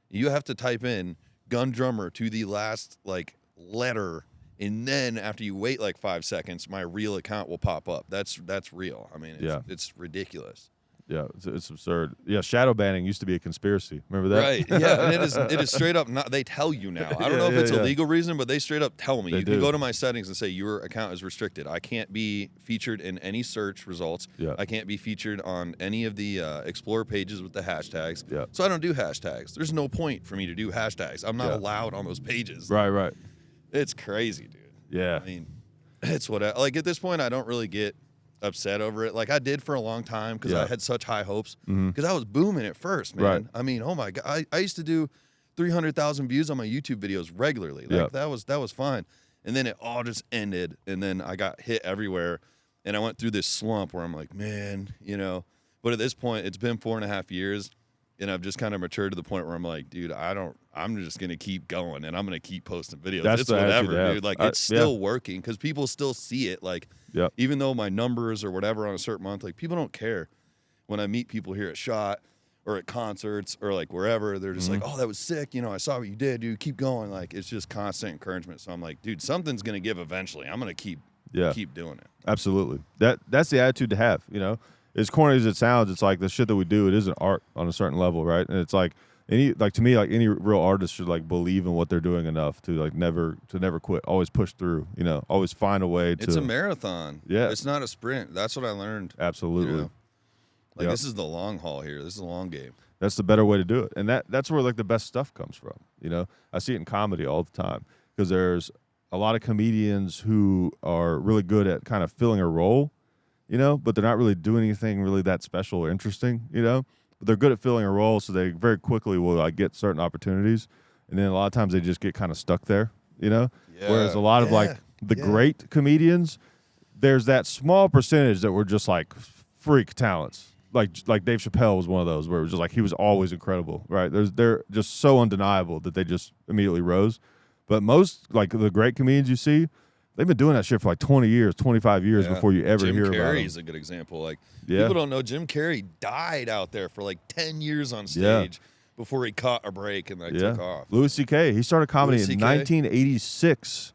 You have to type in Gun Drummer to the last like letter, and then after you wait like 5 seconds, my real account will pop up. That's real. I mean, it's ridiculous. Yeah, it's absurd. Yeah, shadow banning used to be a conspiracy. Remember that? Right. Yeah, and it is straight up not. They tell you now. I don't know if it's a legal reason, but they straight up tell me. You can go to my settings and say your account is restricted. I can't be featured in any search results. Yeah. I can't be featured on any of the explore pages with the hashtags. Yeah. So I don't do hashtags. There's no point for me to do hashtags. I'm not allowed on those pages. Right. It's crazy, dude. Yeah. I mean, it's what like at this point I don't really get upset over it. Like I did for a long time because I had such high hopes because I was booming at first, man. Right. I mean, oh my God, I used to do 300,000 views on my YouTube videos regularly. Like that was fine. And then it all just ended. And then I got hit everywhere. And I went through this slump where I'm like, man, but at this point it's been 4.5 years and I've just kind of matured to the point where I'm like, dude, I'm just going to keep going and I'm going to keep posting videos. That's it's the whatever, attitude dude. Like it's still working because people still see it. Like, even though my numbers or whatever on a certain month, like people don't care. When I meet people here at SHOT or at concerts or like wherever, they're just like, oh, that was sick. I saw what you did, dude. Keep going. Like it's just constant encouragement. So I'm like, dude, something's going to give eventually. I'm going to keep doing it. Absolutely. That's the attitude to have, As corny as it sounds, it's like the shit that we do, it is an art on a certain level, right? And it's like to me, like any real artist should like believe in what they're doing enough to like never quit, always push through, always find a way to. It's a marathon. Yeah. It's not a sprint. That's what I learned. Absolutely. Like this is the long haul here. This is a long game. That's the better way to do it. And that's where like the best stuff comes from, I see it in comedy all the time because there's a lot of comedians who are really good at kind of filling a role, but they're not really doing anything really that special or interesting, But they're good at filling a role, so they very quickly will like get certain opportunities, and then a lot of times they just get kind of stuck there, Whereas a lot of like the great comedians, there's that small percentage that were just like freak talents. Like Dave Chappelle was one of those where it was just like he was always incredible, right? They're just so undeniable that they just immediately rose. But most like the great comedians you see, they've been doing that shit for like 20 years, 25 years before you ever hear about it. Jim Carrey is a good example. Like people don't know Jim Carrey died out there for like 10 years on stage before he caught a break and like took off. Louis C.K. He started comedy in 1986.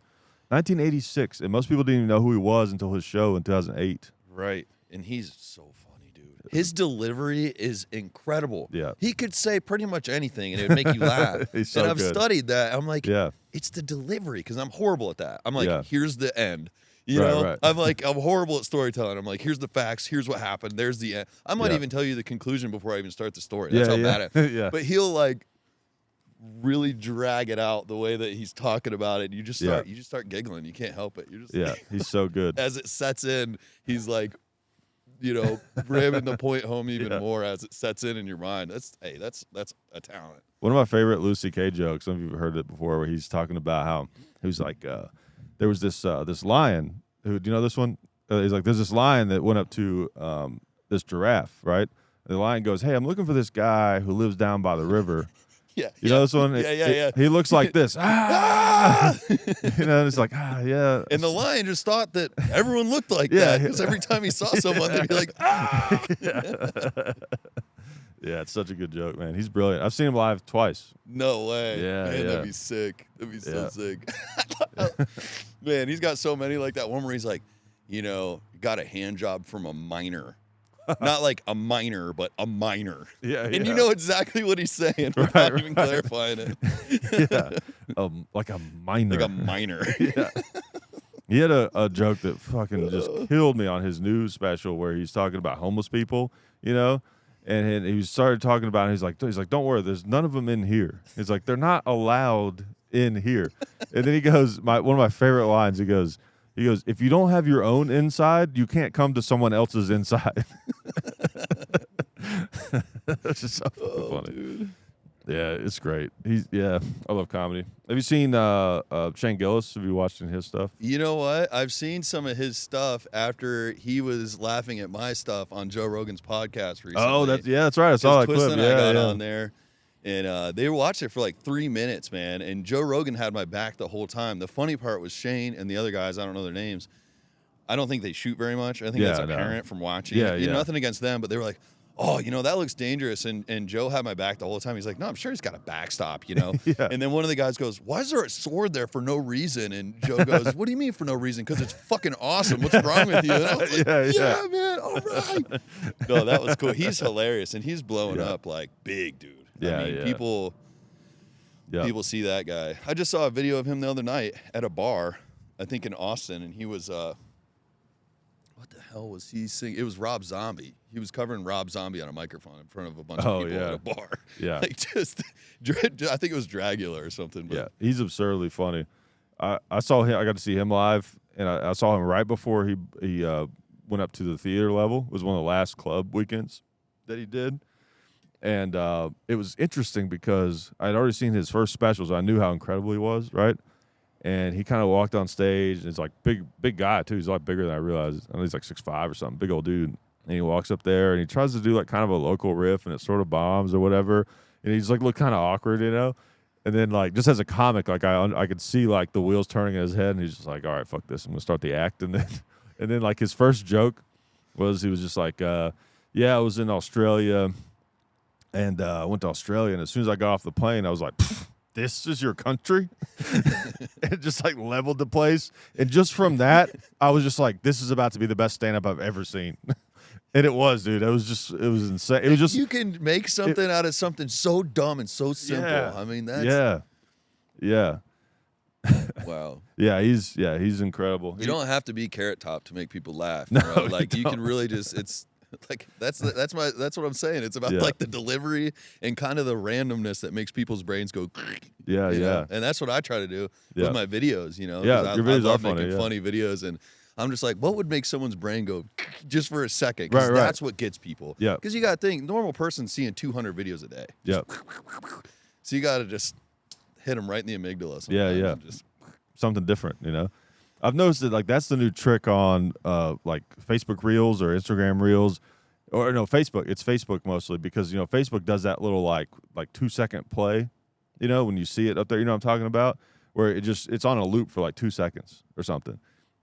1986, and most people didn't even know who he was until his show in 2008. Right, and he's so funny, dude. His delivery is incredible. Yeah, he could say pretty much anything, and it would make you laugh. He's so and I've good. studied that. I'm like, it's the delivery because I'm horrible at that. I'm like, here's the end. Right. I'm horrible at storytelling. I'm like, here's the facts. Here's what happened. There's the end. I might even tell you the conclusion before I even start the story. That's how bad it. But he'll like really drag it out the way that he's talking about it. You just start giggling. You can't help it. You're just he's so good. As it sets in, he's like, ramming the point home even more as it sets in your mind. That's a talent. One of my favorite Louis C.K. jokes. Some of you have heard it before, where he's talking about how he was like, there was this lion. Who do you know this one? He's like, there's this lion that went up to this giraffe, right? And the lion goes, "Hey, I'm looking for this guy who lives down by the river." You know this one? Yeah. He looks like this. And it's like, yeah. And the lion just thought that everyone looked like that because every time he saw someone, they'd be like, Yeah, it's such a good joke, man. He's brilliant. I've seen him live twice. No way. Yeah, man, that'd be sick. That'd be so sick. Man, he's got so many like that one where he's like, got a hand job from a miner. Not like a minor, but a minor. Yeah. And you know exactly what he's saying without even clarifying it. like a minor. Like a minor. Yeah. He had a joke that fucking just killed me on his news special where he's talking about homeless people, you know, and he started talking about it. He's like, don't worry, there's none of them in here. He's like, they're not allowed in here. And then he goes, one of my favorite lines. He goes, if you don't have your own inside, you can't come to someone else's inside. That's just so funny. Dude. Yeah, it's great. I love comedy. Have you seen Shane Gillis? Have you watched any of his stuff? You know what? I've seen some of his stuff after he was laughing at my stuff on Joe Rogan's podcast recently. Oh, that's right. I saw that Twist clip. and I got on there, and they watched it for like 3 minutes, man. And Joe Rogan had my back the whole time. The funny part was Shane and the other guys. I don't know their names. I don't think they shoot very much. I think that's apparent from watching. Nothing against them, but they were like, oh, that looks dangerous. And Joe had my back the whole time. He's like, no, I'm sure he's got a backstop, Yeah. And then one of the guys goes, why is there a sword there for no reason? And Joe goes, what do you mean for no reason? Because it's fucking awesome. What's wrong with you? And I was like, yeah, man, all right. No, that was cool. He's hilarious, and he's blowing up like big, dude. People see that guy. I just saw a video of him the other night at a bar, I think in Austin, and he was what the hell was he singing? It was Rob Zombie. He was covering Rob Zombie on a microphone in front of a bunch of people at a bar. Yeah. Like just, I think it was Dragula or something. But. Yeah, he's absurdly funny. I saw him. I got to see him live, and I saw him right before he went up to the theater level. It was one of the last club weekends that he did. And it was interesting because I'd already seen his first specials. I knew how incredible he was, right? And he kind of walked on stage, and he's like big guy too. He's a lot bigger than I realized. I know he's like 6'5" or something, big old dude. And he walks up there, and he tries to do like kind of a local riff, and it sort of bombs or whatever. And he's like look kind of awkward, And then like just as a comic, like I could see like the wheels turning in his head, and he's just like, all right, fuck this, I'm gonna start the act. And then like his first joke was he was just like, I was in Australia, and I went to Australia, and as soon as I got off the plane, I was like, this is your country? It just like leveled the place. And just from that, I was just like, this is about to be the best stand-up I've ever seen. And it was, dude. It was insane. It was just, you can make something out of something so dumb and so simple. Yeah, I mean, that's yeah. Wow. He's incredible. You don't have to be Carrot Top to make people laugh. No, bro. Like you can really just like that's what I'm saying. It's about like the delivery and kind of the randomness that makes people's brains go. Yeah. And that's what I try to do with my videos. Yeah, your videos I love are making funny videos, and I'm just like, what would make someone's brain go just for a second? Because that's what gets people. Yeah. Because you got to think, normal person seeing 200 videos a day. Yeah. So you got to just hit them right in the amygdala. Sometimes. Yeah. Just something different, I've noticed that like that's the new trick on like Facebook Reels or Instagram Reels, or no, Facebook. It's Facebook mostly because Facebook does that little like 2-second play, when you see it up there. You know what I'm talking about? Where it's on a loop for like 2 seconds or something,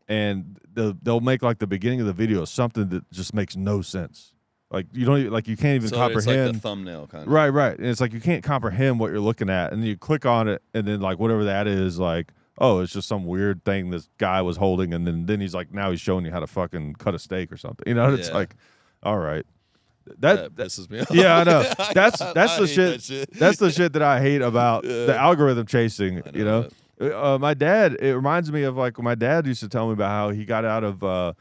and they'll make like the beginning of the video something that just makes no sense. Like you don't like you can't even comprehend. It's like the thumbnail kind of. Right. And it's like you can't comprehend what you're looking at, and then you click on it, and then like whatever that is, like. Oh, it's just some weird thing this guy was holding, and then he's like, now he's showing you how to fucking cut a steak or something. It's like, all right, that pisses me off. Yeah, I know. That's the shit. That's the shit that I hate about the algorithm chasing. My dad. It reminds me of like my dad used to tell me about how he got out of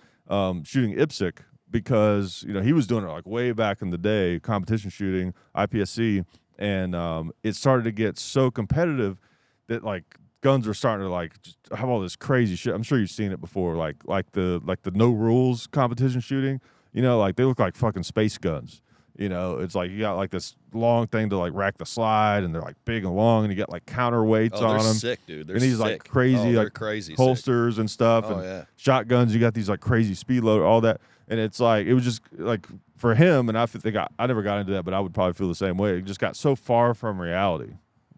shooting IPSC because he was doing it like way back in the day, competition shooting, IPSC, and it started to get so competitive that like. Guns are starting to like just have all this crazy shit. I'm sure you've seen it before, like the no rules competition shooting. Like they look like fucking space guns. It's like you got like this long thing to like rack the slide, and they're like big and long, and you got like counterweights on them. Sick, dude. They're and these sick. like crazy like crazy holsters and stuff, shotguns. You got these like crazy speed loader, all that, and it's like it was just like for him. And I think I never got into that, but I would probably feel the same way. It just got so far from reality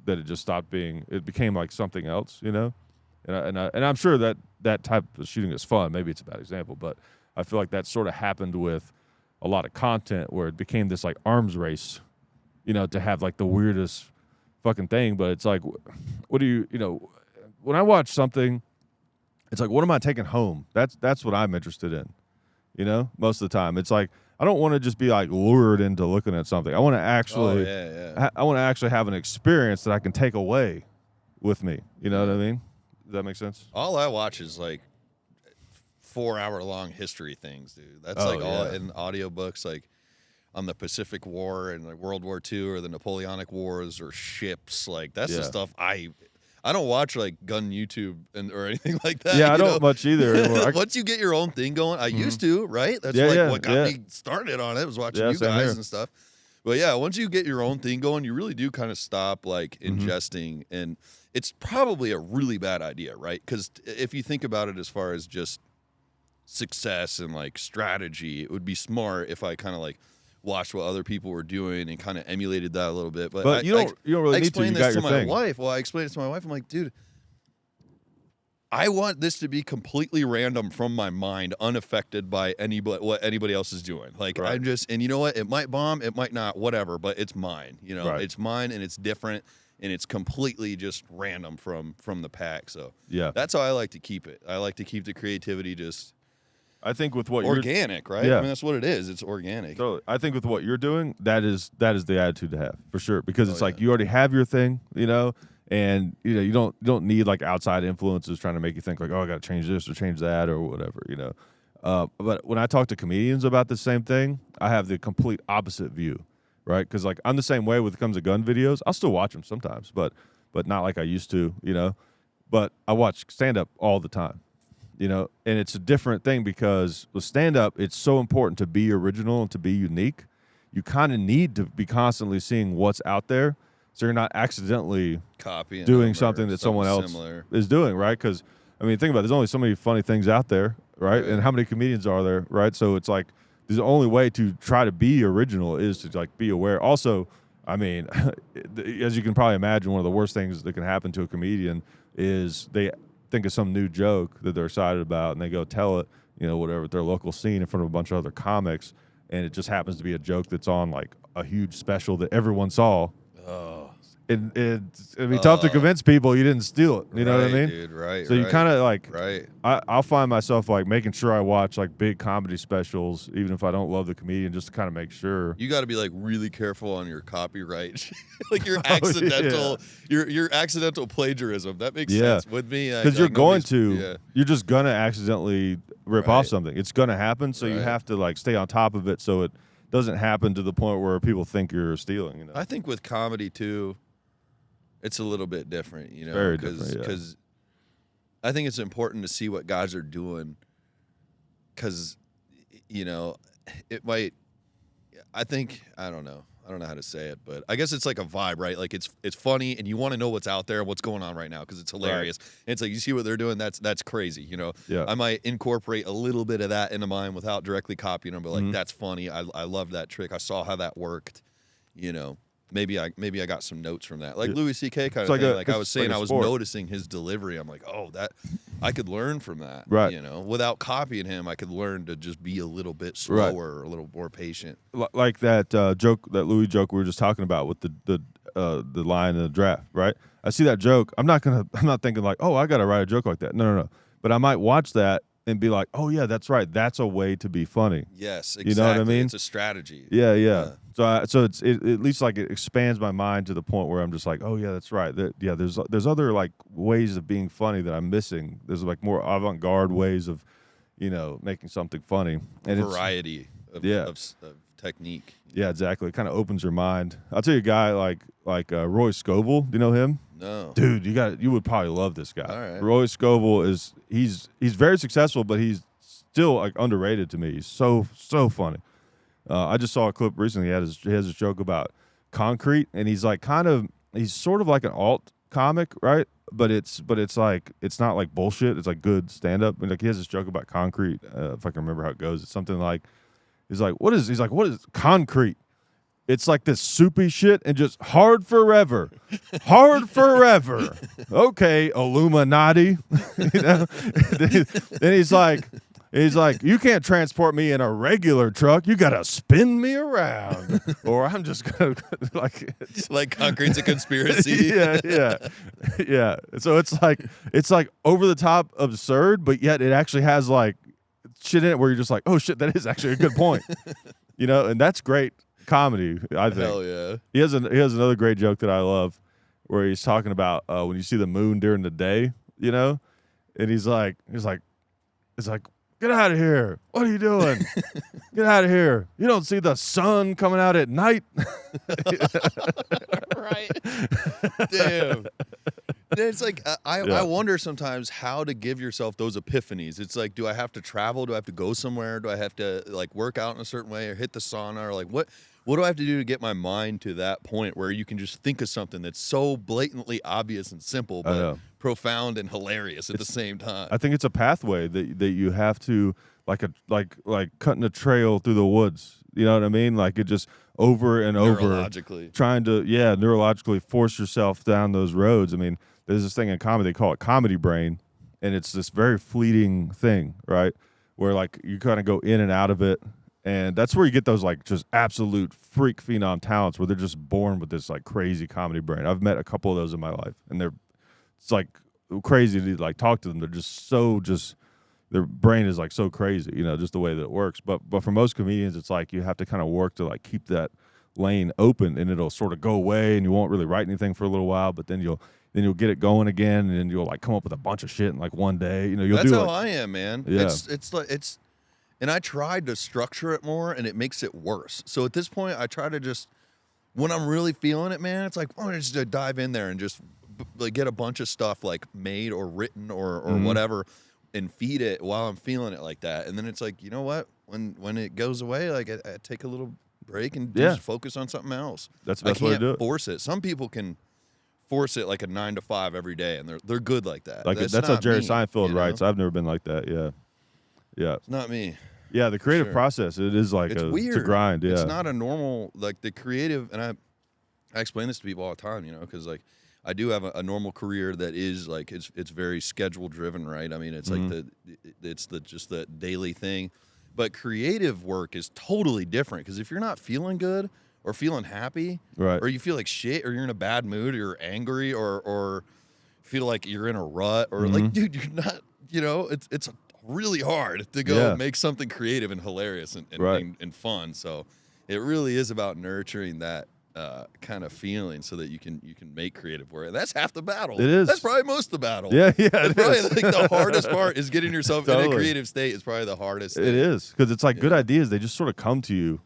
that it just stopped being. It became like something else, And I'm sure that type of shooting is fun. Maybe it's a bad example, but I feel like that sort of happened with a lot of content where it became this like arms race, to have like the weirdest fucking thing. But it's like, what do you, when I watch something, it's like, what am I taking home? That's what I'm interested in, most of the time. It's like, I don't want to just be like lured into looking at something. I want to actually, I want to actually have an experience that I can take away with me. You know what I mean? Does that make sense? All I watch is like 4-hour-long history things, dude. That's Oh, like all yeah. in audiobooks, like on the Pacific War and like World War II or the Napoleonic Wars or ships. Like that's the Yeah. stuff I don't watch like gun YouTube or anything like that. Yeah, I you don't know? much either anymore. Once you get your own thing going, I used to, right? That's Yeah, like yeah, what got me started on it was watching Yeah, you same guys here. and stuff. But yeah, once you get your own thing going, you really do kind of stop like Mm-hmm. ingesting, and it's probably a really bad idea, right? Because if you think about it as far as just success and like strategy, it would be smart if I kind of like watched what other people were doing and kind of emulated that a little bit. But you don't really I need to. You explained got this your to my thing. wife. Well, I explained it to my wife. I'm like, dude, I want this to be completely random from my mind, unaffected by what anybody else is doing. Like Right. I'm just, and you know what? It might bomb, it might not, whatever. But it's mine. You know, Right. it's mine, and it's different, and it's completely just random from the pack. So Yeah, that's how I like to keep it. I like to keep the creativity just I think with what organic, right? Yeah. I mean, that's what it is. It's organic. So I think with what you're doing, that is the attitude to have for sure, because it's like yeah. you already have your thing, you know, and you don't need like outside influences trying to make you think like, oh, I got to change this or change that or whatever, you know. But when I talk to comedians about the same thing, I have the complete opposite view, right? Because like I'm the same way when it comes to gun videos. I'll still watch them sometimes, but not like I used to, you know. But I watch stand up all the time. You know, and it's a different thing because with stand-up, it's so important to be original and to be unique. You kind of need to be constantly seeing what's out there, so you're not accidentally Copying doing them or something that someone else similar. is doing, right? Because, I mean, think about it. There's only so many funny things out there, right? Right. And how many comedians are there, right? So it's like the only way to try to be original is to like be aware. Also, I mean, as you can probably imagine, one of the worst things that can happen to a comedian is they think of some new joke that they're excited about and they go tell it, you know, whatever, at their local scene in front of a bunch of other comics, and it just happens to be a joke that's on like a huge special that everyone saw. Oh, And it'd be tough to convince people you didn't steal it. You know what I mean? Dude, right. So you kind of like, right. I'll find myself like making sure I watch like big comedy specials, even if I don't love the comedian, just to kind of make sure. You got to be like really careful on your copyright, like your accidental, your accidental plagiarism. That makes sense with me Because you're you're just gonna accidentally rip off something. It's gonna happen, so you have to like stay on top of it so it doesn't happen to the point where people think you're stealing. You know? I think with comedy too, it's a little bit different. You know, Very different, because I think it's important to see what guys are doing, because you know it might. I don't know how to say it, but I guess it's like a vibe, right? Like it's funny, and you want to know what's out there, what's going on right now, because it's hilarious. And it's like you see what they're doing, that's crazy, you know. Yeah. I might incorporate a little bit of that into mine without directly copying them, but like that's funny. I love that trick. I saw how that worked, you know. Maybe I got some notes from that, like Louis C.K. kind of thing. Like I was saying, I was noticing his delivery. I'm like, oh, that I could learn from that, right? You know, without copying him, I could learn to just be a little bit slower, a little more patient. Like that joke, that Louis joke we were just talking about with the line in the draft, right? I see that joke. I'm not thinking like, oh, I got to write a joke like that. No. But I might watch that and be like, oh yeah, that's right. That's a way to be funny. Yes, exactly. You know what I mean? It's a strategy. Yeah. So it at least like it expands my mind to the point where I'm just like, oh yeah, that's right. There's other like ways of being funny that I'm missing. There's like more avant-garde ways of, you know, making something funny. And variety of technique. Yeah, exactly. It kind of opens your mind. I'll tell you a guy like Roy Scovel. Do you know him? No. Dude, you would probably love this guy. All right. Roy Scovel he's very successful, but he's still like underrated to me. He's so funny. I just saw a clip recently. He has this joke about concrete, and he's like he's sort of like an alt comic, right? But it's like it's not like bullshit. It's like good stand up. And like he has this joke about concrete. If I can remember how it goes, it's something like he's like, what is concrete? It's like this soupy shit and just hard forever. Hard forever. Okay, Illuminati. You know? Then he's like, you can't transport me in a regular truck. You got to spin me around. Or I'm just going to, like concrete's a conspiracy. Yeah. So it's like over the top absurd, but yet it actually has like shit in it where you're just like, oh shit, that is actually a good point. You know, and that's great comedy, I think. Hell yeah. He has another great joke that I love. where he's talking about when you see the moon during the day, you know, and he's like, get out of here! What are you doing? Get out of here! You don't see the sun coming out at night. Right. Damn. It's like I wonder sometimes how to give yourself those epiphanies. It's like, do I have to travel? Do I have to go somewhere? Do I have to like work out in a certain way or hit the sauna? Or like what do I have to do to get my mind to that point where you can just think of something that's so blatantly obvious and simple, but profound and hilarious at the same time? I think it's a pathway that you have to like cutting a trail through the woods. You know what I mean? Like it just over and over, trying to neurologically force yourself down those roads. I mean, there's this thing in comedy, they call it comedy brain, and it's this very fleeting thing, right? Where like you kind of go in and out of it, and that's where you get those like just absolute freak phenom talents where they're just born with this like crazy comedy brain. I've met a couple of those in my life, and it's like crazy to like talk to them. They're just their brain is like so crazy, you know, just the way that it works. But for most comedians, it's like you have to kind of work to like keep that lane open, and it'll sort of go away, and you won't really write anything for a little while, but then you'll get it going again, and then you'll like come up with a bunch of shit in like one day. You know, That's how I am, man. Yeah. And I tried to structure it more, and it makes it worse. So at this point, I try to just, when I'm really feeling it, man, it's like, I'm gonna just dive in there and just like get a bunch of stuff like made or written or whatever, and feed it while I'm feeling it like that. And then it's like, you know what? When it goes away, like I take a little break and just focus on something else. That's the best way to do it. Force it. Some people can force it like a 9 to 5 every day, and they're good like that. Like that's how Jerry Seinfeld writes. I've never been like that. Yeah. It's not me. Yeah, the creative process, it is like weird. It's a grind. Yeah, it's not a normal like the creative. And I explain this to people all the time, you know, because like I do have a normal career that is like it's very schedule driven, right? I mean, it's like just the daily thing, but creative work is totally different because if you're not feeling good or feeling happy, right, or you feel like shit, or you're in a bad mood, or you're angry, or feel like you're in a rut, or like, dude, you're not. You know, it's really hard to go make something creative and hilarious and fun. So it really is about nurturing that kind of feeling so that you can make creative work. And that's half the battle. It is. That's probably most of the battle. Yeah. It's probably like the hardest part is getting yourself in a creative state is probably the hardest thing. It is because it's like good ideas. They just sort of come to you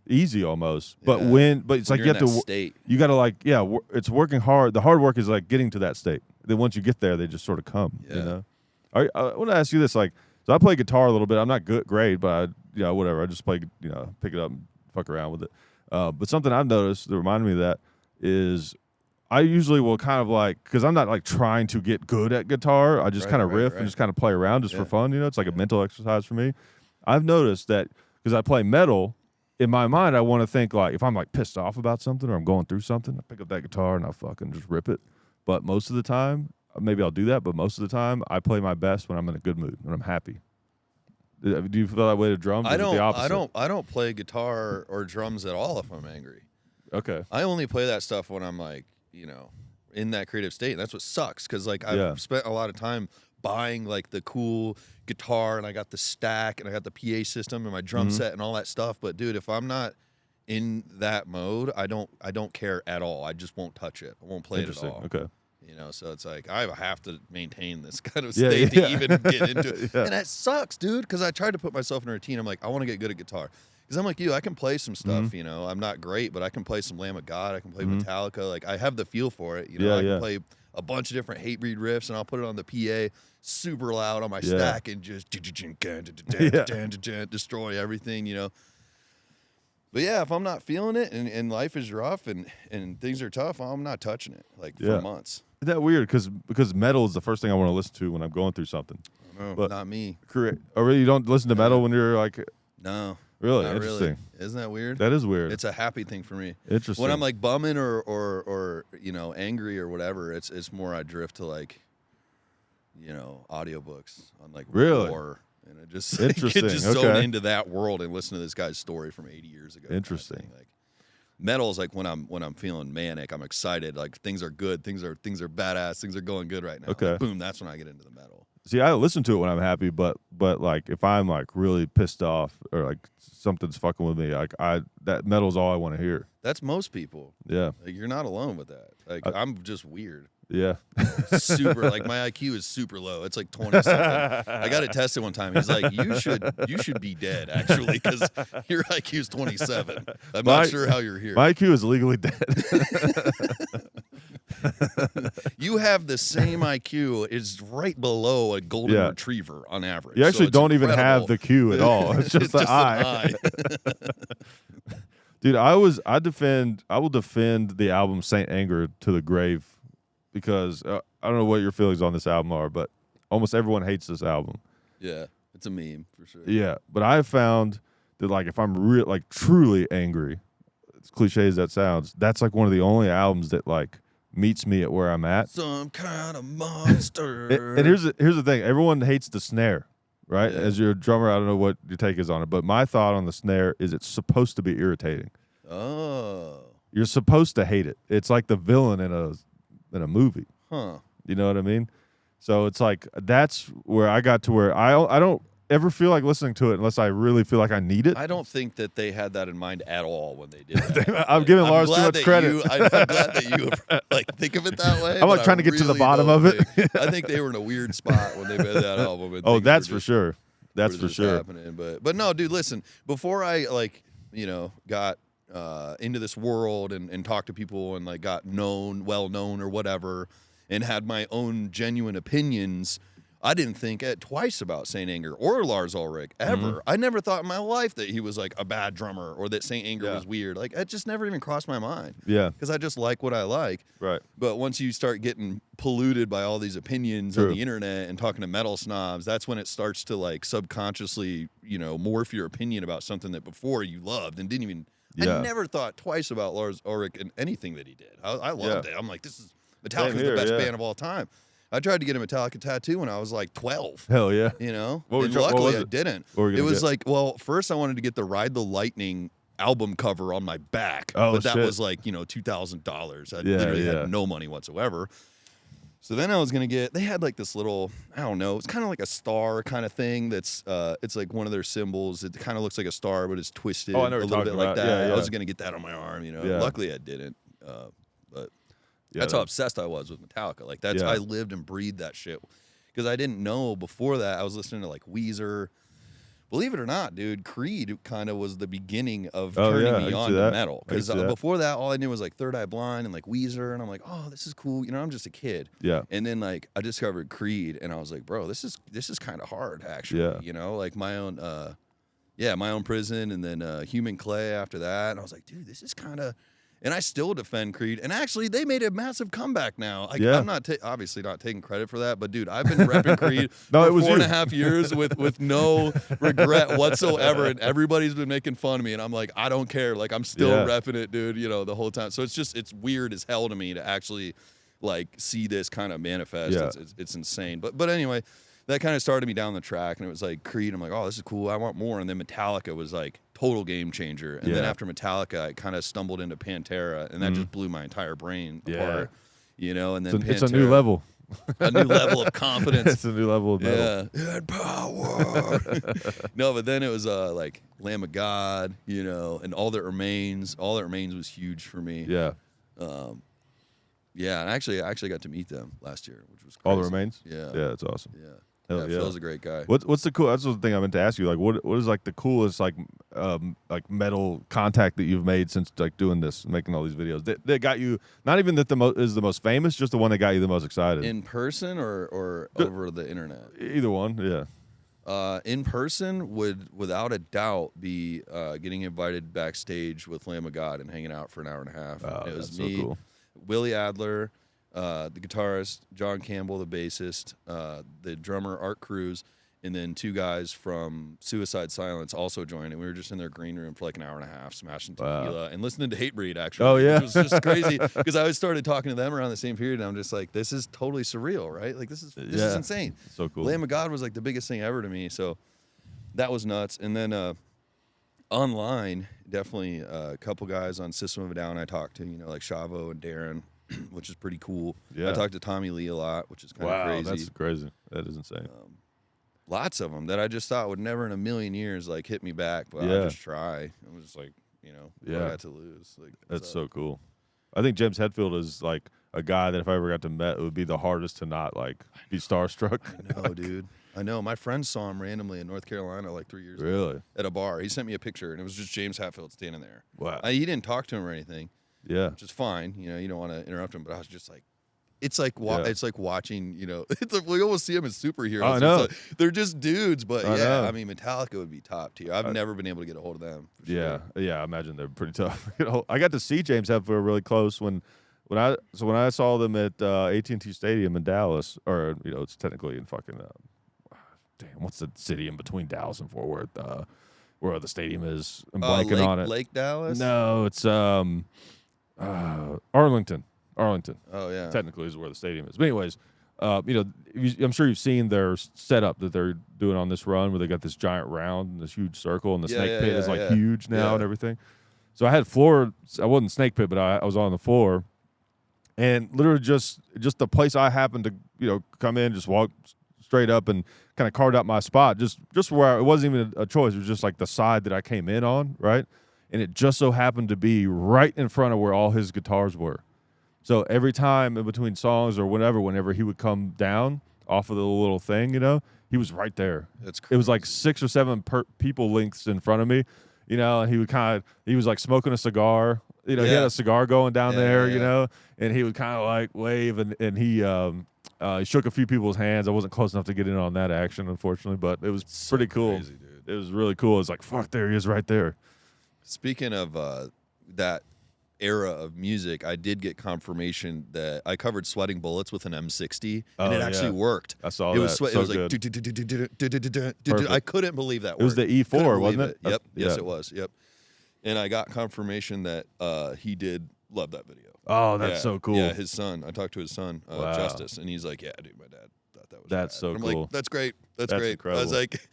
easy almost. But it's like you have to, you got to it's working hard. The hard work is like getting to that state. Then once you get there, they just sort of come, you know? I want to ask you this, like, so I play guitar a little bit. I'm not great, but whatever. I just play, pick it up and fuck around with it. But something I've noticed that reminded me of that is I usually will kind of like, because I'm not like trying to get good at guitar. I just kind of riff and just kind of play around just for fun. You know, it's like a mental exercise for me. I've noticed that because I play metal, in my mind, I want to think like if I'm like pissed off about something or I'm going through something, I pick up that guitar and I fucking just rip it. But most of the time, maybe I'll do that, but most of the time I play my best when I'm in a good mood, when I'm happy. Do you feel that way to drums? I don't. The opposite? I don't play guitar or drums at all if I'm angry. Okay. I only play that stuff when I'm like, in that creative state. And that's what sucks because like I've spent a lot of time buying like the cool guitar and I got the stack and I got the PA system and my drum set and all that stuff. But dude, if I'm not in that mode, I don't care at all. I just won't touch it. I won't play it at all. Okay. So it's like I have to maintain this kind of state to even get into it. And that sucks, dude, because I tried to put myself in a routine. I'm like, I want to get good at guitar. Because I'm like you, I can play some stuff, I'm not great, but I can play some Lamb of God. I can play Metallica. Like, I have the feel for it. I can play a bunch of different Hatebreed riffs, and I'll put it on the PA super loud on my stack and just destroy everything, But yeah, if I'm not feeling it and life is rough and things are tough, I'm not touching it for months. Isn't that weird? Because metal is the first thing I want to listen to when I'm going through something. No, but not me. Correct. Oh, really? You don't listen to metal when you're like... No. Really? Not Interesting. Really. Isn't that weird? That is weird. It's a happy thing for me. Interesting. When I'm like bumming or angry or whatever, it's more I drift to like, audiobooks on like horror. And it just Interesting. Zone into that world and listen to this guy's story from 80 years ago. Interesting. Kind of like metal is like when I'm feeling manic, I'm excited, like things are good, things are badass, things are going good right now. Okay. Like, boom, that's when I get into the metal. See, I listen to it when I'm happy, but like if I'm like really pissed off or like something's fucking with me, like that metal's all I want to hear. That's most people. Yeah. Like, you're not alone with that. Like, I'm just weird. Yeah. Super, like, my IQ is super low. It's like 20 something. I got it tested one time. He's like, you should be dead, actually, because your IQ is 27. I'm not sure how you're here. My IQ is legally dead. You have the same IQ. It's right below a golden retriever on average. You actually don't even have the Q at all. It's just the I. Dude, I will defend the album Saint Anger to the grave, because I don't know what your feelings on this album are, but almost everyone hates this album. Yeah, it's a meme for sure. Yeah, but I have found that, like, if I'm truly angry, as cliche as that sounds, that's like one of the only albums that like meets me at where I'm at. Some kind of monster. And here's the thing: everyone hates the snare, right? Yeah. As your drummer, I don't know what your take is on it, but my thought on the snare is it's supposed to be irritating. Oh, you're supposed to hate it. It's like the villain in a movie. huh? You know what I mean? So it's like that's where I got to where I don't ever feel like listening to it unless I really feel like I need it. I don't think that they had that in mind at all when they did that. I'm giving Lars too much credit. I'm glad that you like think of it that way. I'm like trying to get to the bottom of it. I think they were in a weird spot when they made that album. Oh, that's for sure. That's for sure. Happening. But no, dude, listen. Before I got into this world and talked to people and like got well known or whatever, and had my own genuine opinions, I didn't think twice about Saint Anger or Lars Ulrich ever. Mm-hmm. I never thought in my life that he was like a bad drummer or that Saint Anger was weird. Like, it just never even crossed my mind. Yeah. Because I just like what I like. Right. But once you start getting polluted by all these opinions on the internet and talking to metal snobs, that's when it starts to like subconsciously, morph your opinion about something that before you loved and didn't even. Yeah. I never thought twice about Lars Ulrich and anything that he did. I loved it. I'm like, Metallica's the best band of all time. I tried to get a Metallica tattoo when I was like 12. Hell yeah. And luckily I didn't. It was like, well, first I wanted to get the Ride the Lightning album cover on my back. Oh, but that shit. was like, $2,000. I literally had no money whatsoever. So then I was going to get, they had like this little, I don't know, it's kind of like a star kind of thing that's, it's like one of their symbols. It kind of looks like a star, but it's twisted I know a little bit like that. Yeah, yeah. I was going to get that on my arm, Luckily I didn't. But that's how obsessed I was with Metallica. Like, I lived and breathed that shit. Because I didn't know before that, I was listening to like Weezer. Believe it or not, dude, Creed kind of was the beginning of turning me on to metal. Because before that, all I knew was like Third Eye Blind and like Weezer, and I'm like, oh, this is cool. I'm just a kid. Yeah. And then like I discovered Creed, and I was like, bro, this is kind of hard actually. Yeah. Like my own, my own Prison, and then Human Clay after that, and I was like, dude, this is kind of. And I still defend Creed. And actually, they made a massive comeback now. I'm not obviously not taking credit for that, but dude, I've been repping Creed for 4.5 years with no regret whatsoever. And everybody's been making fun of me. And I'm like, I don't care. Like, I'm still repping it, dude, the whole time. So it's weird as hell to me to actually like see this kind of manifest. Yeah. It's insane. But anyway, that kind of started me down the track, and it was like Creed. I'm like, oh, this is cool. I want more. And then Metallica was like total game changer. And then after Metallica, I kind of stumbled into Pantera, and that just blew my entire brain apart. And then it's a new level. A new level of confidence. It's a new level of metal. Yeah, and power. No, but then it was like Lamb of God, and All That Remains. All That Remains was huge for me. Yeah. Yeah, and I actually got to meet them last year, which was crazy. All That Remains? Yeah. Yeah, that's awesome. Yeah. Hell yeah. Phil's a great guy. What's the cool? That's the thing I meant to ask you. Like, what is like the coolest like metal contact that you've made since like doing this, making all these videos that got you? Not even that is the most famous, just the one that got you the most excited. In person or over the internet? Either one, yeah. In person would without a doubt be getting invited backstage with Lamb of God and hanging out for an hour and a half. Oh, it was that's me, so cool. Willie Adler, the guitarist, John Campbell, the bassist, the drummer, Art Cruz, and then two guys from Suicide Silence also joined. And we were just in their green room for like an hour and a half, smashing tequila and listening to Hatebreed, actually. Oh, yeah. Which was just crazy because I started talking to them around the same period, and I'm just like, this is totally surreal, right? Like, this is insane. So cool. Lamb of God was like the biggest thing ever to me. So that was nuts. And then online, definitely a couple guys on System of a Down I talked to, like Shavo and Darren, which is pretty cool. Yeah. I talked to Tommy Lee a lot, which is kind of crazy. That's crazy. That is insane. Lots of them that I just thought would never in a million years like hit me back, but I just try. I was just like, You know, what do I got to lose? Like, That's so cool. I think James Hetfield is like a guy that if I ever got to meet, it would be the hardest to not like be starstruck. I know, dude. I know. My friend saw him randomly in North Carolina like 3 years ago. Really? At a bar. He sent me a picture, and it was just James Hetfield standing there. Wow. He didn't talk to him or anything. Yeah. Which is fine. You know, you don't want to interrupt him, but I was just like, it's like it's like watching, you know, it's like we almost see them as superheroes. I know. Like, they're just dudes, but I know. I mean, Metallica would be top tier. I've never been able to get a hold of them. For sure. Yeah. I imagine they're pretty tough. You know, I got to see James Hetfield really close when I saw them at AT&T Stadium in Dallas, or you know, it's technically in fucking damn, what's the city in between Dallas and Fort Worth? Where the stadium is. I'm blanking on it. Lake Dallas? No, it's Arlington. Oh yeah. Technically is where the stadium is. But anyways, you know, I'm sure you've seen their setup that they're doing on this run where they got this giant round and this huge circle, and the snake pit is like huge now and everything. So I wasn't snake pit, but I was on the floor, and literally just the place I happened to, you know, come in, just walk straight up and kind of carved out my spot, just where it wasn't even a choice. It was just like the side that I came in on, right? And it just so happened to be right in front of where all his guitars were. So every time in between songs or whenever he would come down off of the little thing, you know, he was right there. That's crazy. It was like 6 or 7 people lengths in front of me, you know, and he was like smoking a cigar. You know, he had a cigar going down there, you know, and he would kind of like wave, and he shook a few people's hands. I wasn't close enough to get in on that action, unfortunately, but it was pretty cool. Crazy, dude. It was really cool. It's like, fuck, there he is right there. Speaking of that era of music, I did get confirmation that I covered Sweating Bullets with an M60, and it actually worked. I saw it was that. it was like I couldn't believe that. It was the E4, wasn't it? Yep. Yes, it was. Yep. And I got confirmation that he did love that video. Oh, that's so cool. Yeah, his son. I talked to his son, Justice, and he's like, "Yeah, dude, my dad thought that was." That's rad." so I'm cool. like, "That's great. That's great." Incredible. I was like,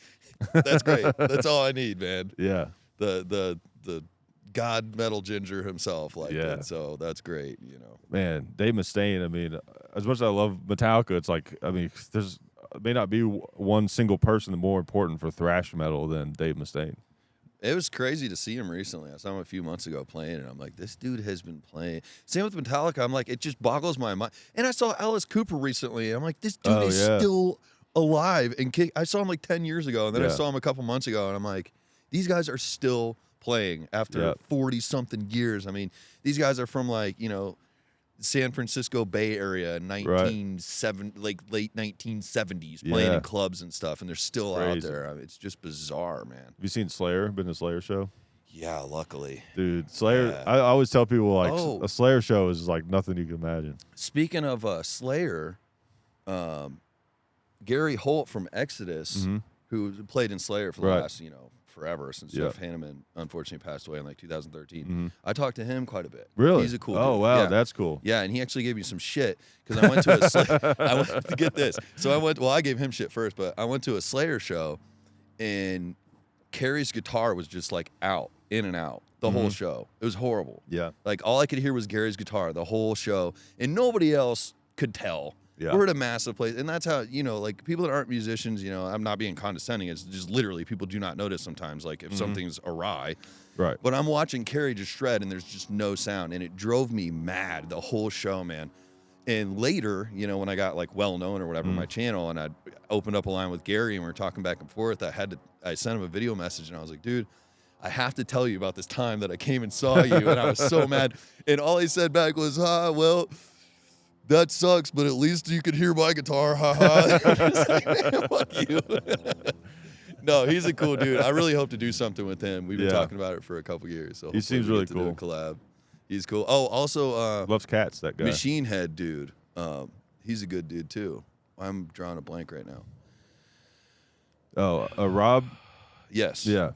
"That's great. That's all I need, man." Yeah. The God metal ginger himself, like it. So that's great, you know. Man, Dave Mustaine. I mean, as much as I love Metallica, it's like, I mean, there's may not be one single person more important for thrash metal than Dave Mustaine. It was crazy to see him recently. I saw him a few months ago playing, and I'm like, this dude has been playing. Same with Metallica. I'm like, it just boggles my mind. And I saw Alice Cooper recently, and I'm like, this dude is still alive. And I saw him like 10 years ago, and then I saw him a couple months ago, and I'm like, these guys are still playing after 40-something years. I mean, these guys are from like, you know, San Francisco Bay Area in late 1970s, playing in clubs and stuff, and they're still out there. I mean, it's just bizarre, man. Have you seen Slayer? Been to a Slayer show? Yeah, luckily. Dude, Slayer, I always tell people, like, a Slayer show is like nothing you can imagine. Speaking of Slayer, Gary Holt from Exodus, who played in Slayer for the last, you know, forever since Jeff Hanneman unfortunately passed away in like 2013. I talked to him quite a bit. Really? He's a cool dude. Oh, wow, that's cool. Yeah, and he actually gave me some shit because I went to a Slayer. I went to get this. So I gave him shit first, but I went to a Slayer show, and Carrie's guitar was just like out, in and out, the whole show. It was horrible. Yeah. Like all I could hear was Gary's guitar the whole show, and nobody else could tell. Yeah. We're at a massive place, and that's how, you know, like people that aren't musicians, you know, I'm not being condescending. It's just literally people do not notice sometimes, like if something's awry. Right. But I'm watching Carrie just shred, and there's just no sound, and it drove me mad the whole show, man. And later, you know, when I got like well known or whatever on my channel, and I opened up a line with Gary, and we were talking back and forth, I sent him a video message, and I was like, dude, I have to tell you about this time that I came and saw you, and I was so mad. And all he said back was, well, that sucks, but at least you could hear my guitar, haha. Like, man, fuck you. No, he's a cool dude. I really hope to do something with him. We've been talking about it for a couple years. So he seems really cool. Do a collab. He's cool. Oh, also, loves cats. That guy. Machine Head dude. He's a good dude too. I'm drawing a blank right now. Oh, Rob. Yes. Yeah.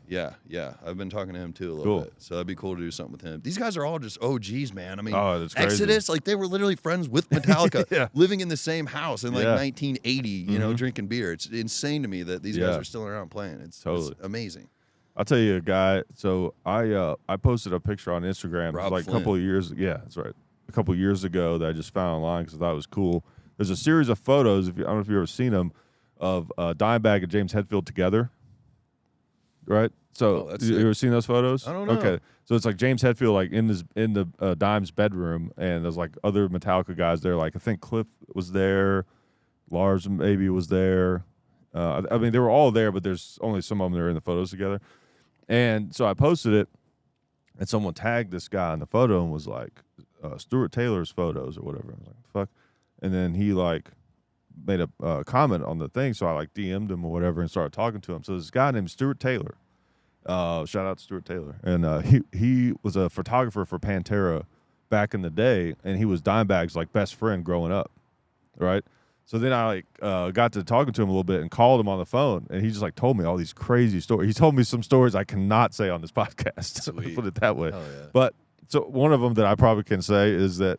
I've been talking to him too a little bit, so that'd be cool to do something with him. These guys are all just OGs, man. I mean, that's crazy. Exodus, like they were literally friends with Metallica, living in the same house in like 1980, you know, drinking beer. It's insane to me that these guys are still around playing. It's amazing. I'll tell you a guy. So I posted a picture on Instagram like Flynn. a couple of years. Yeah, that's right. A couple of years ago that I just found online because I thought it was cool. There's a series of photos. I don't know if you've ever seen them of Dimebag and James Hetfield together. Right? So that's you sick. ever seen those photos? I don't know. Okay, so it's like James Hetfield like in the Dime's bedroom, and there's like other Metallica guys there. Like I think Cliff was there, Lars maybe was there. I mean, they were all there, but there's only some of them that are in the photos together. And so I posted it, and someone tagged this guy in the photo and was like, Stuart Taylor's photos or whatever. I was like, fuck. And then he like made a comment on the thing, so I like DM'd him or whatever and started talking to him. So this guy named Stuart Taylor, shout out to Stuart Taylor, and he was a photographer for Pantera back in the day, and he was Dimebag's like best friend growing up, right? So then I like got to talking to him a little bit and called him on the phone, and he just like told me all these crazy stories. He told me some stories I cannot say on this podcast. Put it that way. Hell yeah. But so one of them that I probably can say is that,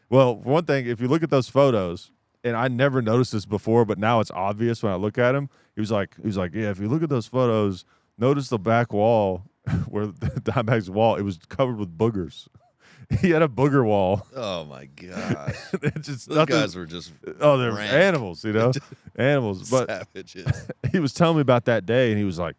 well, for one thing, if you look at those photos, and I never noticed this before, but now it's obvious when I look at him. He was like, yeah, if you look at those photos, notice the back wall where the Dimebag's wall, it was covered with boogers. He had a booger wall. Oh my gosh. Just Those guys were just they're rank. animals, you know, animals. But savages. he was telling me about that day, and he's like,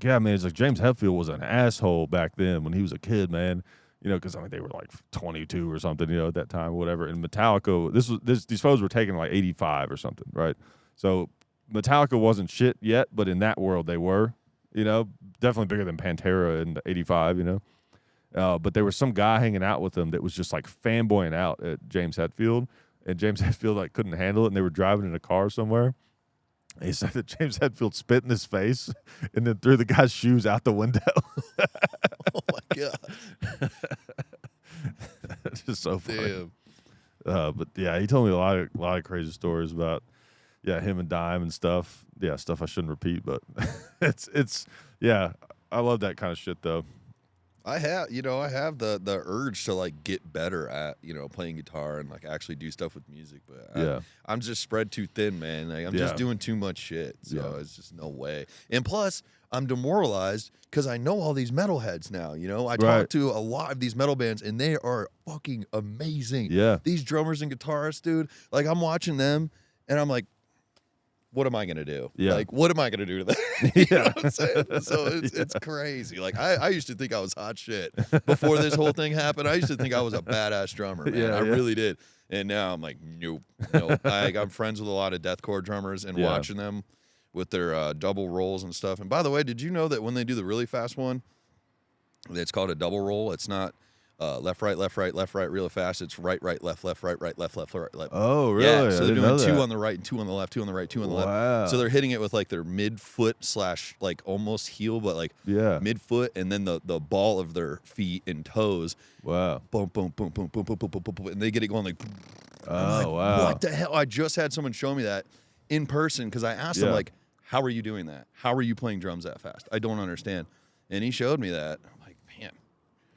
yeah, man. He's like, James Hetfield was an asshole back then when he was a kid, man. You know, because I mean they were like 22 or something, you know, at that time, or whatever. And Metallica, these photos were taken like 85 or something, right? So Metallica wasn't shit yet, but in that world they were, you know, definitely bigger than Pantera in '85, you know. But there was some guy hanging out with them that was just like fanboying out at James Hetfield, and James Hetfield like couldn't handle it, and they were driving in a car somewhere. And he said that James Hetfield spit in his face and then threw the guy's shoes out the window. Oh my god. It's just so funny. But yeah, he told me a lot of crazy stories about him and Dime and stuff. Yeah, stuff I shouldn't repeat, but it's yeah, I love that kind of shit though. I have the urge to like get better at, playing guitar and like actually do stuff with music, but I'm just spread too thin, man. Like I'm just doing too much shit. So it's just no way. And plus, I'm demoralized because I know all these metalheads now, I talk to a lot of these metal bands and they are fucking amazing. Yeah. These drummers and guitarists, dude, like I'm watching them and I'm like, what am I going to do? Yeah. Like, what am I going to do to that? You know what I'm saying? So it's crazy. Like, I used to think I was hot shit before this whole thing happened. I used to think I was a badass drummer, man. I really did. And now I'm like, nope. I'm friends with a lot of deathcore drummers and watching them with their double rolls and stuff. And by the way, did you know that when they do the really fast one, it's called a double roll? It's not left, right, left, right, left, right, really fast. It's right, right, left, left, right, right, left, left, right, left. Oh, really? Yeah, so they're doing two that. on the right and two on the left, two on the right, two on the Wow. left. So they're hitting it with like their mid-foot / like almost heel, but like mid-foot, and then the ball of their feet and toes. Wow. Boom, boom, boom, boom, boom, boom, boom, boom, boom, boom, and they get it going like. Oh, wow. What the hell? I just had someone show me that in person because I asked him like, how are you doing that? How are you playing drums that fast? I don't understand. And he showed me that. I'm like, man.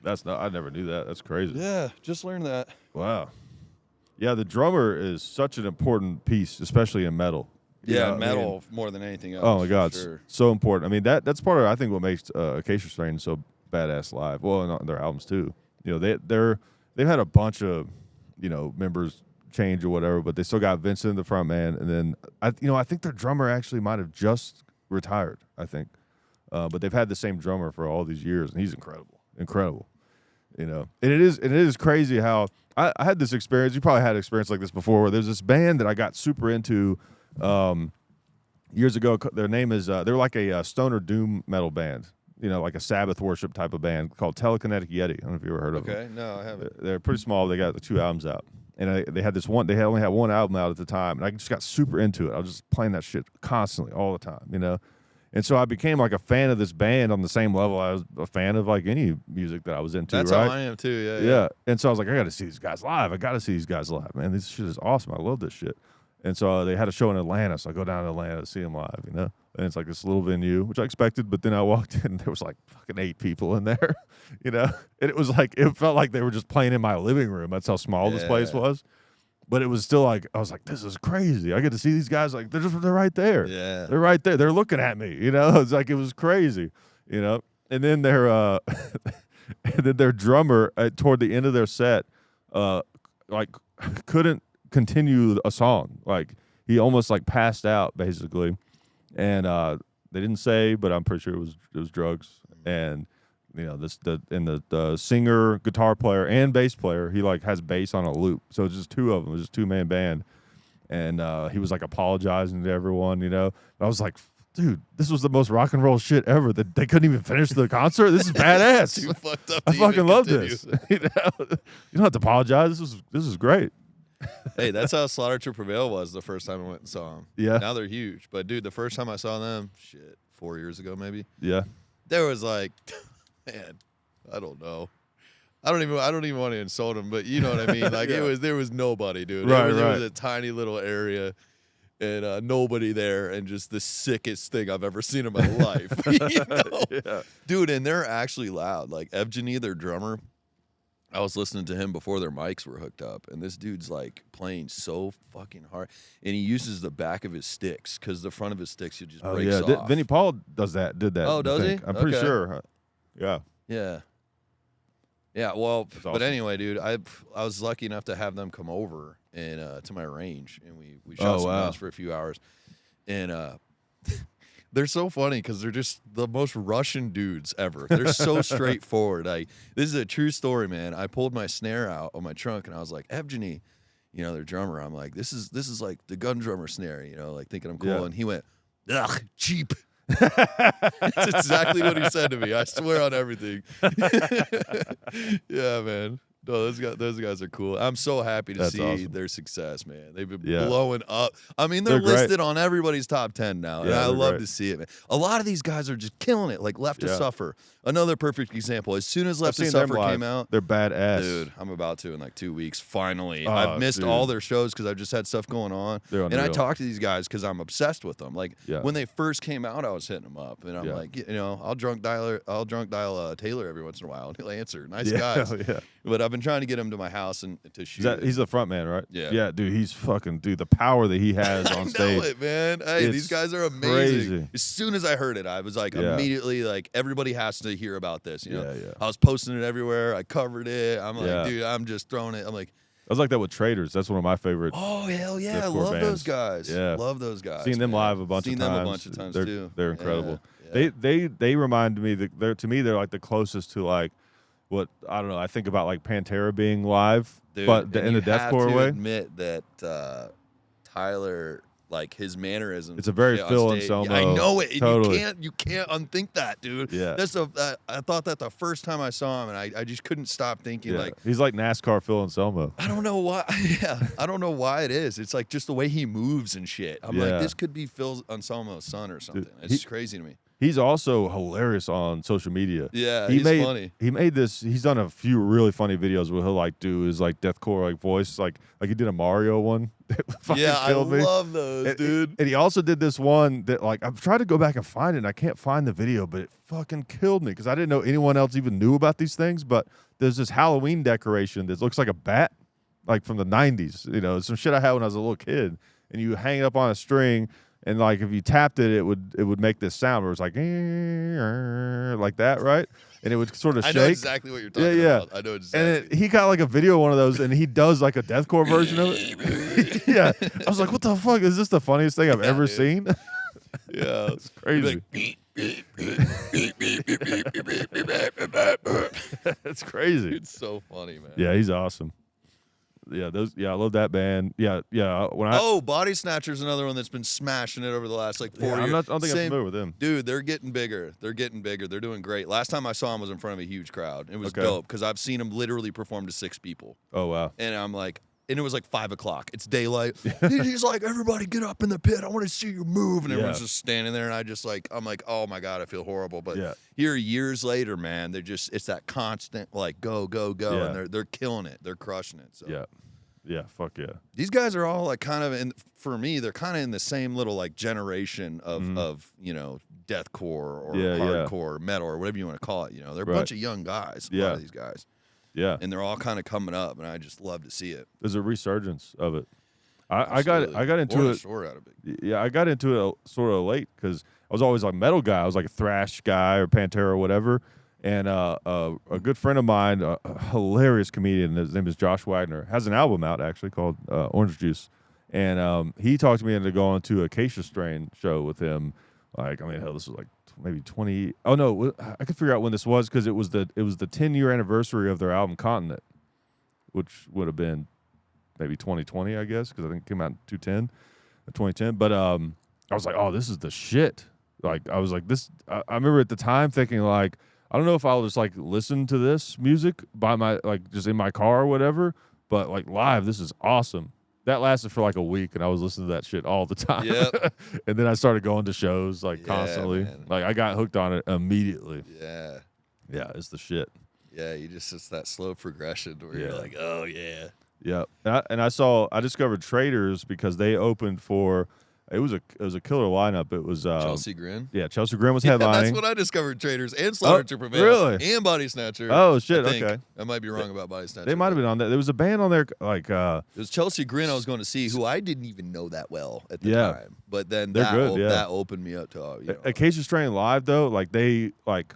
I never knew that. That's crazy. Yeah, just learned that. Wow. Yeah, the drummer is such an important piece, especially in metal. Metal more than anything else. Oh my God, sure. so important. I mean, that's part of I think what makes Acacia Strain so badass live. Well, and on their albums too. They've had a bunch of members change or whatever, but they still got Vincent, the front man, and then I think their drummer actually might have just retired. I think, but they've had the same drummer for all these years, and he's incredible. And it is crazy how I had this experience. You probably had an experience like this before. Where there's this band that I got super into years ago. Their name is they're like a stoner doom metal band. Like a Sabbath worship type of band called Telekinetic Yeti. I don't know if you ever heard of them. Okay, no, I haven't. They're pretty small. They got 2 albums out, and they had this one. They only had 1 album out at the time, and I just got super into it. I was just playing that shit constantly, all the time, And so I became like a fan of this band on the same level I was a fan of like any music that I was into. That's right? how I am too. Yeah. And so I was like, I got to see these guys live. Man, this shit is awesome. I love this shit. And so they had a show in Atlanta, so I go down to Atlanta to see them live. And it's like this little venue, which I expected. But then I walked in, and there was like fucking 8 people in there. And it was like it felt like they were just playing in my living room. That's how small this place was. But it was still like, I was like, this is crazy. I get to see these guys, like, they're right there. Yeah. They're right there. They're looking at me, It's like, it was crazy, And then their drummer, toward the end of their set, like, couldn't continue a song. Like, he almost, like, passed out, basically. And They didn't say, but I'm pretty sure it was drugs. And you know, the singer, guitar player, and bass player, he like has bass on a loop. So it's just two of them. It was just 2-man band. And he was like apologizing to everyone, you know. And I was like, dude, this was the most rock and roll shit ever. That they couldn't even finish the concert. This is badass. Too fucked up. I to even fucking love continue. this. You know? You don't have to apologize. This is great. Hey, that's how Slaughter to Prevail was the first time I went and saw them. Yeah. Now they're huge. But, dude, the first time I saw them, 4 years ago maybe, Yeah. there was like, man, I don't know. I don't even want to insult them, but you know what I mean? Like, there was nobody, dude. Right, It right. was a tiny little area and nobody there and just the sickest thing I've ever seen in my life. You know? Yeah. Dude, and they're actually loud. Like, Evgeny, their drummer, I was listening to him before their mics were hooked up, and this dude's like playing so fucking hard, and he uses the back of his sticks because the front of his sticks he just Oh breaks yeah. off. Vinnie Paul did that. Oh, I does he? think. I'm pretty Okay. sure. Yeah. Yeah. Well, That's but awesome. anyway, dude, I was lucky enough to have them come over and to my range, and we shot some guns for a few hours, and they're so funny because they're just the most Russian dudes ever. They're so straightforward. Like, this is a true story, man. I pulled my snare out of my trunk and I was like, Evgeny, you know, their drummer. I'm like, this is like the gun drummer snare, you know, like thinking I'm cool. Yeah. And he went, ugh, cheap. That's exactly what he said to me. I swear on everything. Yeah, man. No, those guys are cool. I'm so happy to see awesome. their success, man. They've been Yeah. blowing up. I mean, they're They're great. listed on everybody's top 10 now, and Yeah, I they're love great. to see it, man. A lot of these guys are just killing it, like Left to Yeah. Suffer. Another perfect example. As soon as Left to I've seen them Suffer live. came out, They're badass. dude, I'm about to in like 2 weeks, finally. Oh, I've missed dude. all their shows because I've just had stuff going on. They're And I unreal. talk to these guys because I'm obsessed with them. Like, Yeah. when they first came out, I was hitting them up. And I'm Yeah. like, you know, I'll drunk dial Taylor every once in a while, and he'll answer. Nice Yeah, guys. yeah. But I've been trying to get him to my house and to shoot. He's the front man, right? Yeah. Yeah, dude. He's fucking the power that he has I on know stage. it, man. Hey, It's these guys are amazing. crazy. As soon as I heard it, I was like, Yeah. immediately like, everybody has to hear about this. You know, Yeah, yeah. I was posting it everywhere. I covered it. I'm like, Yeah. dude, I'm just throwing it. I'm like, I was like that with Traders. That's one of my favorite. oh hell yeah, I deathcore love those bands. guys. Yeah. Love those guys. Seen them man. live a bunch Seen of them times. a bunch of times they're, too. They're incredible. Yeah. They remind me that they're to me they're like the closest to like what I don't know. I think about like Pantera being live, Dude, but and in you the have deathcore to way. admit that Tyler, like his mannerisms. It's a very shit on Phil stage- Anselmo. I know it. And Totally. You can't unthink that, dude. Yeah. That's I thought that the first time I saw him, and I just couldn't stop thinking Yeah. like, He's like NASCAR Phil Anselmo. I don't know why. Yeah, I don't know why it is. It's like just the way he moves and shit. I'm Yeah. like, this could be Phil Anselmo's son or something. It's crazy to me. He's also hilarious on social media. Yeah, he he's made, funny. He made this. He's done a few really funny videos where he'll like do his like deathcore like voice, like he did a Mario one. That fucking Yeah, I killed me. love those, And- dude. And he also did this one that like I've tried to go back and find it, and I can't find the video, but it fucking killed me because I didn't know anyone else even knew about these things. But there's this Halloween decoration that looks like a bat, like from the '90s. You know, some shit I had when I was a little kid, and you hang it up on a string. And like if you tapped it, it would make this sound where it's like that, right? And it would sort of I shake. know exactly what you're talking Yeah. about. I know exactly. And he got like a video of one of those, and he does like a deathcore version of it. Yeah, I was like, "What the fuck is this? The funniest thing I've ever dude. seen." Yeah, It's crazy. It's crazy. it's so funny, man. Yeah, he's awesome. Yeah, I love that band. Yeah. When I Oh, Body Snatcher's another one that's been smashing it over the last like 4 yeah, years. I don't think I'm Same- familiar with him. Dude, they're getting bigger. They're getting bigger. They're doing great. Last time I saw him was in front of a huge crowd. It was Okay. dope because I've seen him literally perform to 6 people. Oh wow. And I'm like, and it was like 5 o'clock. It's daylight. He's like, everybody get up in the pit. I want to see you move. And everyone's Yeah. just standing there. And I'm like, oh my God, I feel horrible. But Yeah. here years later, man, it's that constant like go, go, go. Yeah. And they're killing it. They're crushing it. So Yeah. Fuck yeah. these guys are all like kind of for me, they're kind of in the same little like generation of you know, deathcore or Yeah, yeah. hardcore metal or whatever you want to call it. You know, they're a Right. bunch of young guys, a lot Yeah. of these guys. Yeah. And they're all kind of coming up, and I just love to see it. There's a resurgence of it. I got Absolutely. into Born it. Shore out of it. Yeah, I got into it sort of late because I was always a metal guy. I was like a thrash guy or Pantera or whatever. And a good friend of mine, a hilarious comedian, his name is Josh Wagner, has an album out actually called Orange Juice. And he talked me into going to a Acacia Strain show with him Like, I mean, hell, this was like maybe 20. Oh no, I could figure out when this was because it was the 10-year anniversary of their album Continent, which would have been maybe 2020, I guess, because I think it came out in 2010. But I was like, oh, this is the shit. Like, I was like, this. I remember at the time thinking like, I don't know if I'll just like listen to this music by my like just in my car or whatever, but like live, this is awesome. That lasted for like a week, and I was listening to that shit all the time. Yep. And then I started going to shows like Yeah, constantly. man. Like I got hooked on it immediately. Yeah. Yeah, it's the shit. Yeah, it's that slow progression where Yeah. you're like, oh yeah. Yeah, and I discovered Traders because they opened for it was a killer lineup. It was Chelsea Grin. Yeah, Chelsea Grin was Yeah, headlining. that's when I discovered Traders and Slaughter to Prevail. Really? And Body Snatcher. Oh shit! I think. Okay, I might be wrong about Body Snatcher. they might have been on there. There was a band on there like It was Chelsea Grin I was going to see, who I didn't even know that well at the Yeah. time. But then They're good, that opened me up to Acacia Strain live though. Like they like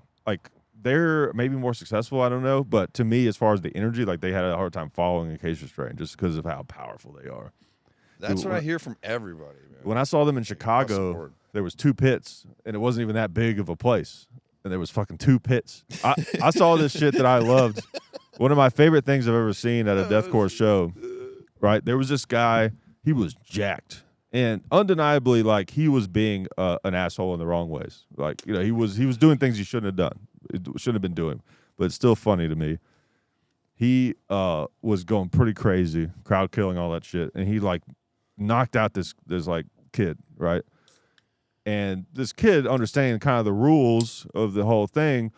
they're maybe more successful. I don't know, but to me, as far as the energy, like they had a hard time following Acacia Strain just because of how powerful they are. That's what I hear from everybody, man. When I saw them in Across the Chicago, board. there was 2 pits, and it wasn't even that big of a place. And there was fucking 2 pits. I saw this shit that I loved. One of my favorite things I've ever seen at a deathcore show, right? There was this guy, he was jacked. And undeniably, like, he was being an asshole in the wrong ways. Like, you know, he was doing things he shouldn't have done. Shouldn't have been doing. But it's still funny to me. He was going pretty crazy, crowd killing, all that shit. And he, like, knocked out this like kid, right? And this kid, understanding kind of the rules of the whole thing,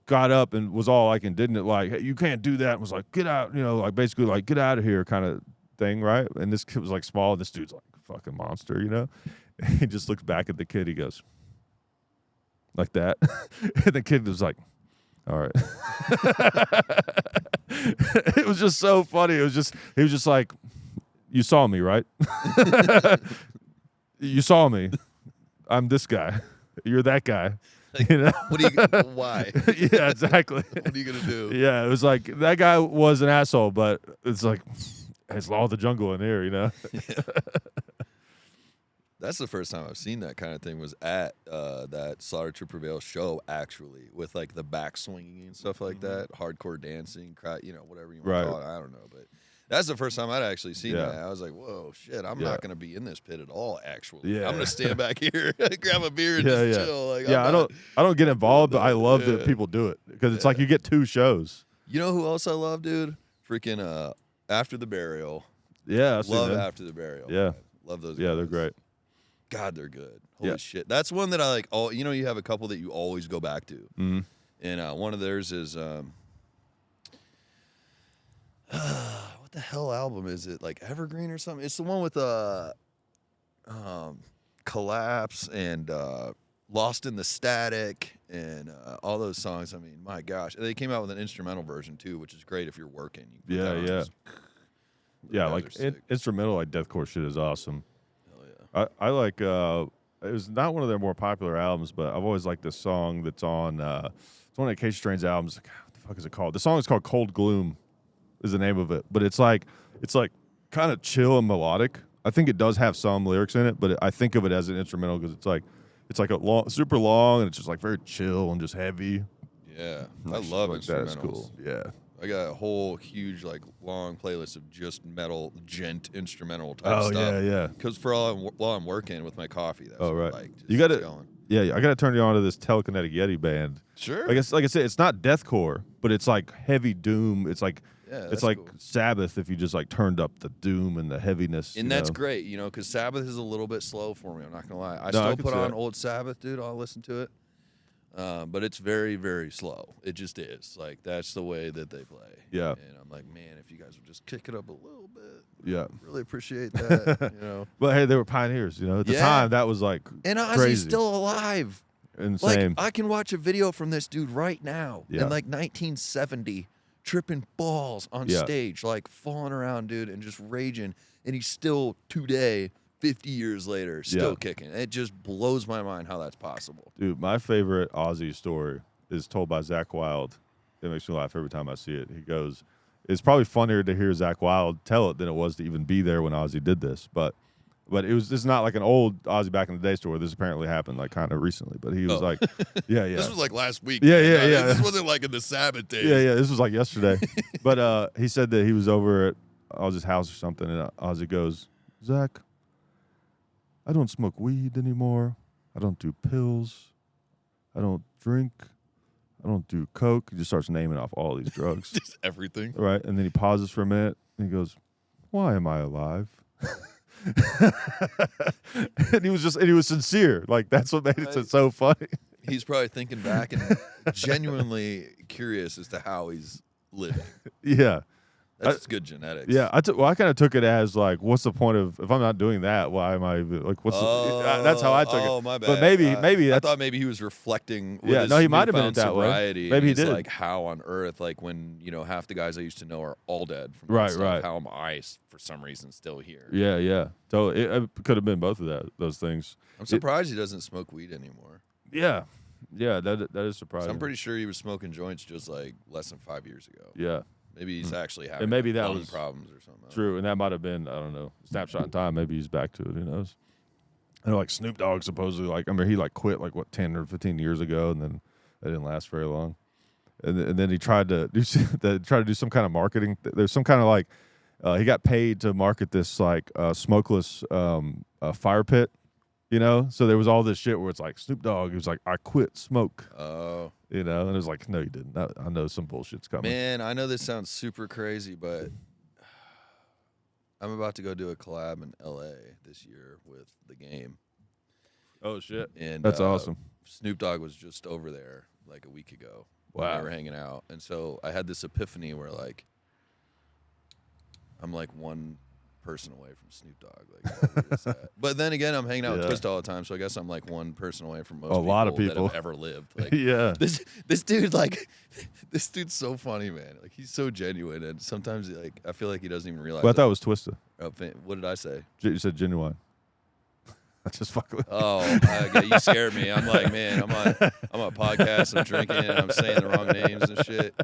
got up and was all like, and didn't it like, hey, you can't do that, and was like, get out, you know, like basically like get out of here kind of thing, right? And this kid was like small, and this dude's like a fucking monster, you know? And he just looks back at the kid, he goes like that. And the kid was like, all right. It was just so funny. He was just like, you saw me, right? You saw me. I'm this guy. You're that guy. Like, you know? Why? Yeah, exactly. What are you gonna do? Yeah, it was like that guy was an asshole, but it's like it's law of the jungle in here, you know? That's the first time I've seen that kind of thing was at that Slaughter to Prevail show, actually, with like the back swinging and stuff like that, hardcore dancing, you know, whatever you want to call it. I don't know, but that's the first time I'd actually seen that. I was like, whoa, shit, I'm not going to be in this pit at all, actually. Yeah. I'm going to stand back here, grab a beer, and just chill. Like, I don't get involved, but I love that people do it because it's like you get 2 shows. You know who else I love, dude? Freaking After the Burial. Yeah, love After the Burial. Yeah. Man. Love those guys. Yeah, they're great. God, they're good. Holy shit. That's one that I like. Oh, you know, you have a couple that you always go back to. Mm-hmm. And one of theirs is what the hell album is it? Like Evergreen or something? It's the one with Collapse and Lost in the Static and all those songs. I mean, my gosh. They came out with an instrumental version too, which is great if you're working. You can put that on. Yeah, like instrumental like deathcore shit is awesome. Hell yeah. I like it was not one of their more popular albums, but I've always liked this song that's on it's one of Acacia Strain's albums. What the fuck is it called? The song is called Cold Gloom is the name of it. But it's like kind of chill and melodic. I think it does have some lyrics in it, but I think of it as an instrumental because it's like a long, super long, and it's just like very chill and just heavy. Yeah. I love like instrumentals. That is cool. Yeah. I got a whole huge, like, long playlist of just metal, gent, instrumental type stuff. Oh, yeah. Because while I'm working with my coffee, that's what right. I like. Just You got going. Yeah, I got to turn you on to this Telekinetic Yeti band. Sure. Like I said, it's not deathcore, but it's like heavy doom. It's like cool. Sabbath if you just like turned up the doom and the heaviness. And that's great, you know, because Sabbath is a little bit slow for me. I'm not gonna lie. I still put on old Sabbath, dude. I'll listen to it. But it's very, very slow. It just is. Like, that's the way that they play. Yeah. And I'm like, man, if you guys would just kick it up a little bit, Yeah. I'd really appreciate that, you know. But hey, they were pioneers, you know. At the time, that was like and Ozzy's crazy. still alive. Insane. Like, I can watch a video from this dude right now in like 1970, tripping balls on stage, like falling around, dude, and just raging. And he's still today, 50 years later, still kicking. It just blows my mind how that's possible. Dude, my favorite Ozzy story is told by Zakk Wylde. It makes me laugh every time I see it. He goes, it's probably funnier to hear Zakk Wylde tell it than it was to even be there when Ozzy did this. But But this is not like an old Ozzy back in the day story. This apparently happened like kind of recently. But he was like, yeah. This was like last week. Yeah, man. yeah. This wasn't like in the Sabbath days. Yeah. This was like yesterday. But he said that he was over at Ozzy's house or something, and Ozzy goes, Zach, I don't smoke weed anymore. I don't do pills. I don't drink. I don't do coke. He just starts naming off all these drugs. Just everything. Right. And then he pauses for a minute and he goes, why am I alive? And he was sincere. Like, that's what made it so funny. He's probably thinking back and genuinely curious as to how he's living. Yeah. That's good genetics. Yeah, I kind of took it as like, what's the point of if I'm not doing that? Why am I like? What's that's how I took it. Oh, my bad. But maybe I thought maybe he was reflecting. With his no, he might have been it that sobriety, way. Maybe he did. Like, how on earth? Like, when half the guys I used to know are all dead. From Right, stuff, right. How am I for some reason still here? Yeah. So it could have been both of those things. I'm surprised he doesn't smoke weed anymore. Yeah. That is surprising. I'm pretty sure he was smoking joints just like less than 5 years ago. Yeah. Maybe he's actually having And maybe that lung was problems or something. True, and that might have been, I don't know, snapshot in time. Maybe he's back to it. Who knows? I know, like Snoop Dogg supposedly, like, I mean, he like quit like 10 or 15 years ago, and then that didn't last very long. And then he tried to do some kind of marketing. There's some kind of like he got paid to market this like smokeless fire pit. So there was all this shit where it's like Snoop Dogg, he was like, I quit smoke. Oh. And it was like, no, you didn't. I know some bullshit's coming. Man, I know this sounds super crazy, but I'm about to go do a collab in LA this year with The Game. Oh, shit. And that's awesome. Snoop Dogg was just over there like a week ago. Wow. They were hanging out. And so I had this epiphany where like I'm like one person away from Snoop Dogg. Like, but then again, I'm hanging out with Twist all the time, so I guess I'm like one person away from most lot of people that have ever lived. Like, yeah. This dude, like, this dude's so funny, man. Like, he's so genuine, and sometimes like I feel like he doesn't even realize. Well, I thought it was Twista. What did I say? You said genuine. I just fucking. Oh, you scared me. I'm like, man, I'm on a podcast. I'm drinking. And I'm saying the wrong names and shit.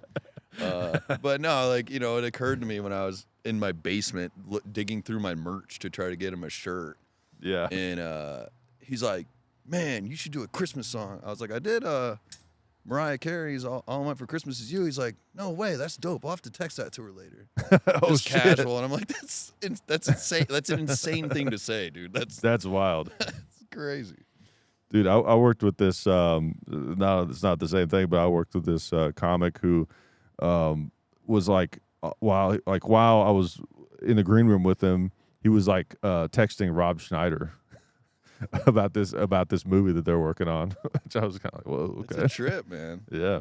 But no, like, it occurred to me when I was in my basement digging through my merch to try to get him a shirt. Yeah. And he's like, man, you should do a Christmas song. I was like, I did Mariah Carey's All I Want for Christmas Is You. He's like, no way, that's dope. I'll have to text that to her later. Just casual. And I'm like, that's insane. That's an insane thing to say, dude. That's wild. That's crazy. Dude, I worked with this, no, it's not the same thing, but I worked with this comic who was like, while I was in the green room with him, he was like texting Rob Schneider about this movie that they're working on. Which I was kind of like, whoa, okay. It's a trip, man. Yeah.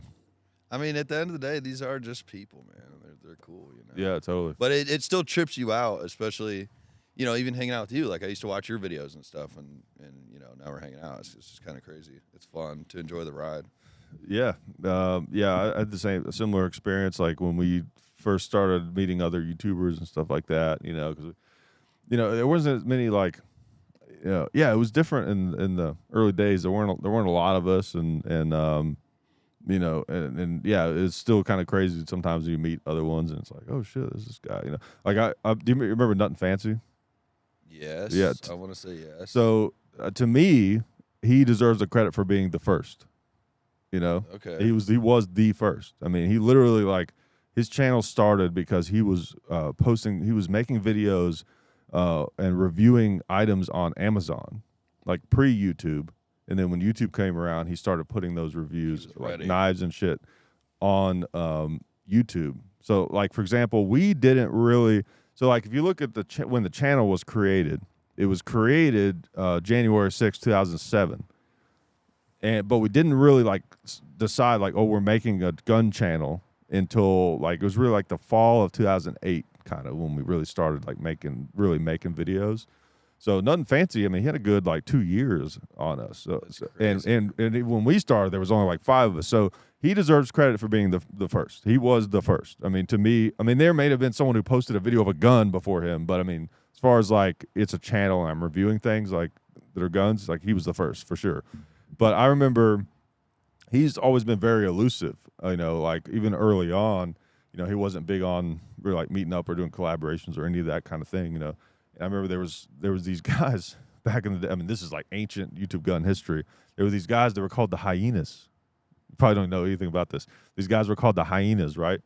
I mean, at the end of the day, these are just people, man. They're cool, Yeah, totally. But it still trips you out, especially, even hanging out with you. Like, I used to watch your videos and stuff, and now we're hanging out. It's just kind of crazy. It's fun to enjoy the ride. Yeah. I had a similar experience, like when we first started meeting other YouTubers and stuff like that, because, there wasn't as many, like, it was different in the early days. There weren't a lot of us, and yeah, it's still kind of crazy. Sometimes you meet other ones, and it's like, oh shit, there's this guy. Like do you remember Nothing Fancy? Yes. Yeah. I want to say yes. So to me, he deserves the credit for being the first. Okay. He was the first. I mean, he literally, like, his channel started because he was making videos and reviewing items on Amazon, like pre-YouTube. And then when YouTube came around, he started putting those reviews, like knives and shit, on YouTube. So, like, for example, we didn't really. So, like, if you look at when the channel was created, it was created January 6, 2007. But we didn't really like decide like, oh, we're making a gun channel until like it was really like the fall of 2008, kind of when we really started like making videos. So Nothing Fancy. I mean, he had a good like 2 years on us. And when we started, there was only like 5 of us. So he deserves credit for being the first. He was the first. I mean, to me, there may have been someone who posted a video of a gun before him, but I mean, as far as like it's a channel and I'm reviewing things like that are guns, like he was the first for sure. But I remember he's always been very elusive, like even early on, he wasn't big on really like meeting up or doing collaborations or any of that kind of thing, And I remember there was these guys back in the day. I mean, this is like ancient YouTube gun history. There were these guys that were called the hyenas. You probably don't know anything about this. These guys were called the hyenas, right?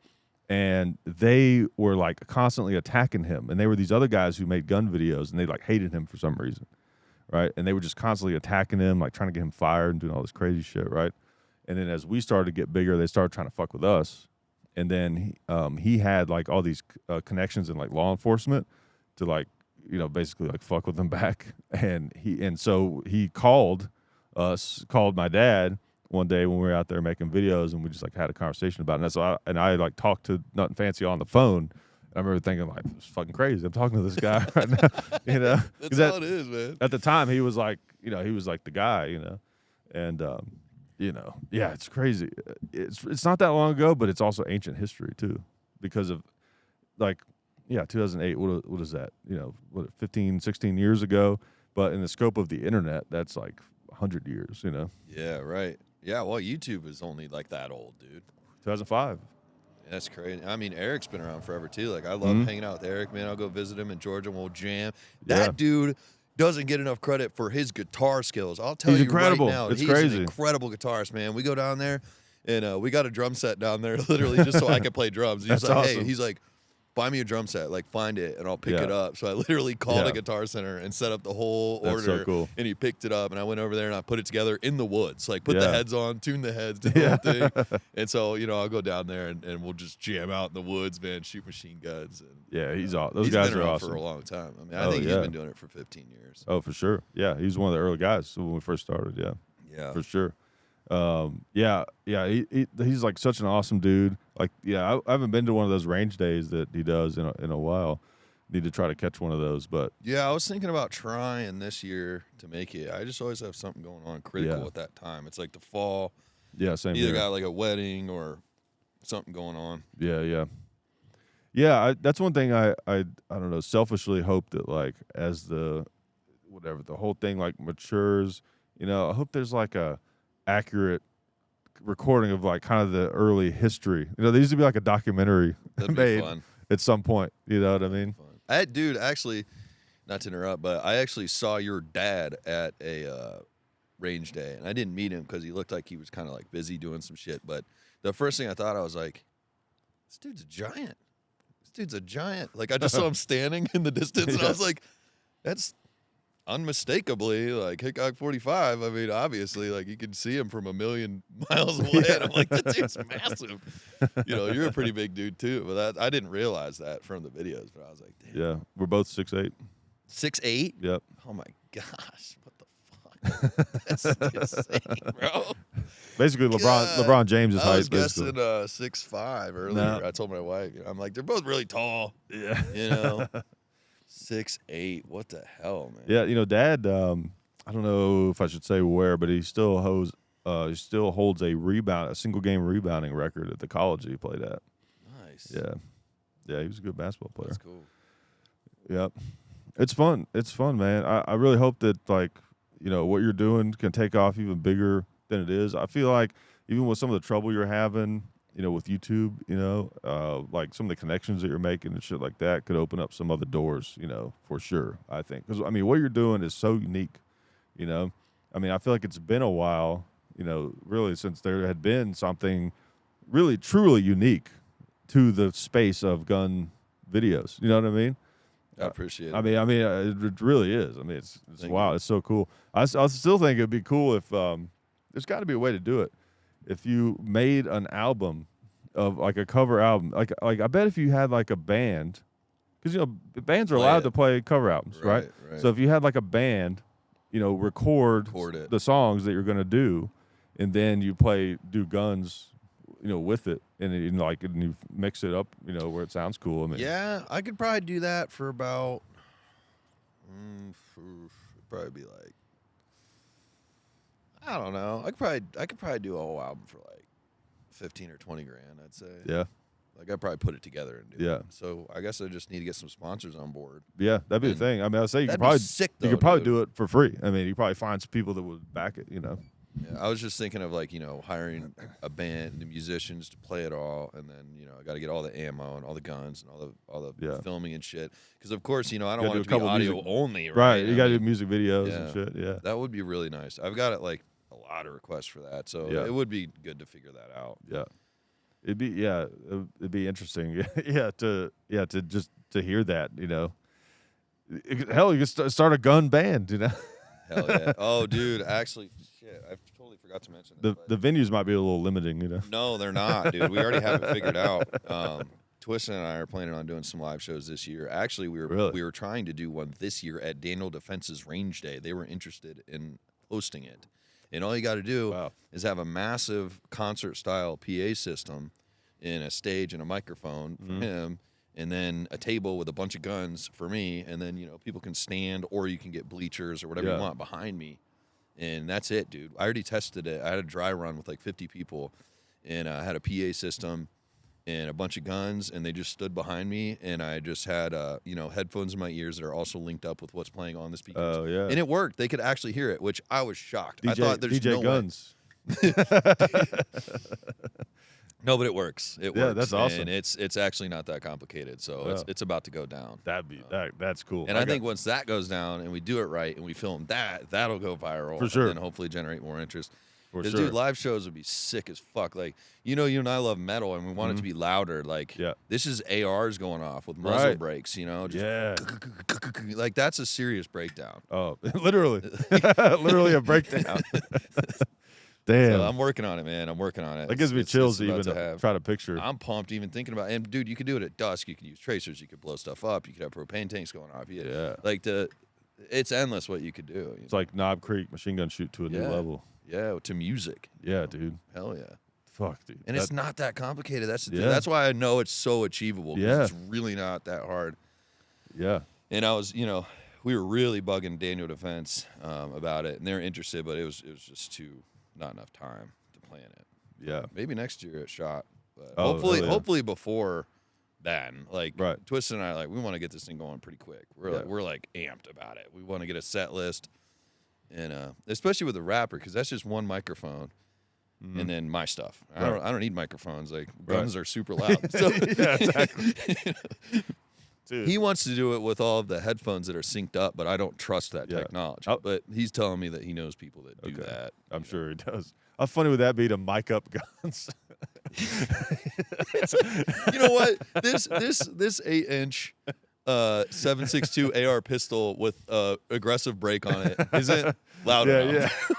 And they were like constantly attacking him. And they were these other guys who made gun videos, and they like hated him for some reason, right? And they were just constantly attacking him, like trying to get him fired and doing all this crazy shit, right? And then as we started to get bigger, they started trying to fuck with us. And then he had like all these connections in like law enforcement to like, you know, basically like fuck with them back. And so he called my dad one day when we were out there making videos, and we just like had a conversation about it. And so I like talked to Nothing Fancy on the phone. I remember thinking like, it's fucking crazy. I'm talking to this guy right now, you know. That's how it is, man. At the time, he was like, you know, he was like the guy, you know, and you know, yeah, it's crazy. It's not that long ago, but it's also ancient history too, because of like, yeah, 2008. What is that? You know, what 15, 16 years ago. But in the scope of the internet, that's like 100 years. You know. Yeah. Right. Yeah. Well, YouTube is only like that old, dude. 2005. That's crazy. I mean, Eric's been around forever too. Like, I love hanging out with Eric, man. I'll go visit him in Georgia and we'll jam. That dude doesn't get enough credit for his guitar skills. I'll tell you incredible. right now, It's he's crazy. an incredible guitarist, man. We go down there, and we got a drum set down there, literally just so I could play drums. He's That's like, awesome. hey, he's like, buy me a drum set, like find it, and I'll pick it up. So I literally called a Guitar Center and set up the whole order. That's so cool. And he picked it up, and I went over there and I put it together in the woods, like put the heads on, tune the heads, did the whole thing. And so, you know, I'll go down there and we'll just jam out in the woods, man, shoot machine guns. And, Yeah, he's awesome. Those guys been are around awesome for a long time. I mean, I think he's been doing it for 15 years. Oh, for sure. Yeah, he's one of the early guys when we first started. Yeah, Yeah, for sure. He's like such an awesome dude. Like, yeah, I haven't been to one of those range days that he does in a while. Need to try to catch one of those, but yeah, I was thinking about trying this year to make it. I just always have something going on critical at that time. It's like the fall. Yeah, same Either here. got like a wedding or something going on. Yeah. That's one thing I don't know. Selfishly hope that like as the whole thing like matures, you know, I hope there's like a accurate recording of like kind of the early history. You know, there used to be like a documentary That'd be made fun. at some point. You know what I mean? Dude, actually, not to interrupt, but I actually saw your dad at a range day, and I didn't meet him because he looked like he was kind of like busy doing some shit. But the first thing I thought, I was like, this dude's a giant. This dude's a giant. Like, I just saw him standing in the distance, and I was like, that's unmistakably like Hickok 45. I mean, obviously, like you could see him from a million miles away. And I'm like, that dude's massive. You know, you're a pretty big dude too. But I didn't realize that from the videos. But I was like, damn. Yeah, we're both 6'8". 6'8"? Yep. Oh my gosh, what the fuck? That's insane, bro. Basically, LeBron James' I was height. Basically. guessing 6'5" earlier. No. I told my wife, I'm like, they're both really tall. Yeah. You know, 6'8". What the hell, man? Yeah, you know, Dad. I don't know if I should say where, but he still holds a single game rebounding record at the college he played at. Nice. Yeah, he was a good basketball player. That's cool. Yep, it's fun. It's fun, man. I really hope that like, you know, what you're doing can take off even bigger than it is. I feel like even with some of the trouble you're having, you know, with YouTube, you know, like some of the connections that you're making and shit like that could open up some other doors, you know, for sure. I think because I mean, what you're doing is so unique. You know, I mean, I feel like it's been a while, you know, really since there had been something really truly unique to the space of gun videos. You know what I mean? I appreciate it. I mean, it really is. I mean, it's Thank wow, you. it's so cool. I still think it'd be cool if there's got to be a way to do it. If you made an album of like a cover album, like I bet if you had like a band, because you know bands are allowed to play cover albums, right? So if you had like a band, you know, record it. the songs that you're gonna do, and then you do guns, you know, with it, and you mix it up, you know, where it sounds cool. I mean, Yeah, I could probably do that for about, probably be like, I don't know. I could probably do a whole album for like 15 or 20 grand, I'd say. yeah, Like I'd probably put it together and do Yeah. it. So I guess I just need to get some sponsors on board. yeah, that'd be the And thing. I mean, I'd say you could that'd be probably sick, you though, could probably dude. do it for free. I mean, you probably find some people that would back it, you know. Yeah, I was just thinking of like, hiring a band, the musicians to play it all, and then I got to get all the ammo and all the guns and all the Yeah. filming and shit. Because of course, I don't Gotta want do it a to be couple audio music- only, Right. right? You got to do music videos and shit. Yeah. That would be really nice. I've got like a lot of requests for that, so Yeah. it would be good to figure that out. Yeah. It'd be interesting. To hear that, Hell, you could start a gun band, Hell yeah! Oh, dude, actually, shit, I totally forgot to mention this. The venues might be a little limiting, No, they're not, dude. We already have it figured out. Twistin and I are planning on doing some live shows this year. Actually, we were trying to do one this year at Daniel Defense's Range Day. They were interested in hosting it, and all you got to do is have a massive concert-style PA system in a stage and a microphone for him, and then a table with a bunch of guns for me, and then people can stand, or you can get bleachers or whatever you want behind me, and that's it, dude. I already tested it. I had a dry run with like 50 people, and I had a PA system and a bunch of guns, and they just stood behind me, and I just had headphones in my ears that are also linked up with what's playing on the speakers. Oh yeah, and it worked. They could actually hear it, which I was shocked. I thought there's DJ no Guns. No, but it works. It works. That's awesome. And it's actually not that complicated. So it's about to go down. That's cool. And I think once that goes down and we do it right and we film that'll go viral. For sure. And then hopefully generate more interest. For Because, sure. dude, live shows would be sick as fuck. Like, you and I love metal and we want it to be louder. Like, this is ARs going off with muzzle brakes, Just like, that's a serious breakdown. Oh, literally. Literally a breakdown. Damn. So I'm working on it, man. I'm working on it. That gives me chills to even have. try to picture. I'm pumped even thinking about it. And, dude, you could do it at dusk. You could use tracers. You could blow stuff up. You could have propane tanks going off. Like, it's endless what you could do. It's like Knob Creek machine gun shoot to a new level. Yeah, to music. Yeah, dude. Hell yeah. Fuck, dude. And it's not that complicated. That's the thing. That's why I know it's so achievable. Yeah. It's really not that hard. Yeah. And I was, we were really bugging Daniel Defense about it, and they're interested, but it was just not enough time to plan it. Yeah. Maybe next year at Shot. But Oh, hopefully before then. Like, right. Twistin and I, we want to get this thing going pretty quick. We're like amped about it. We want to get a set list. And especially with the rapper, because that's just one microphone, and then my stuff. I don't need microphones. Like, guns are super loud. So, yeah, exactly. Dude. He wants to do it with all of the headphones that are synced up, but I don't trust that technology. But he's telling me that he knows people that do that. I'm sure he does. How funny would that be to mic up guns? You know what? This 8-inch 7.62 AR pistol with aggressive brake on it isn't loud enough.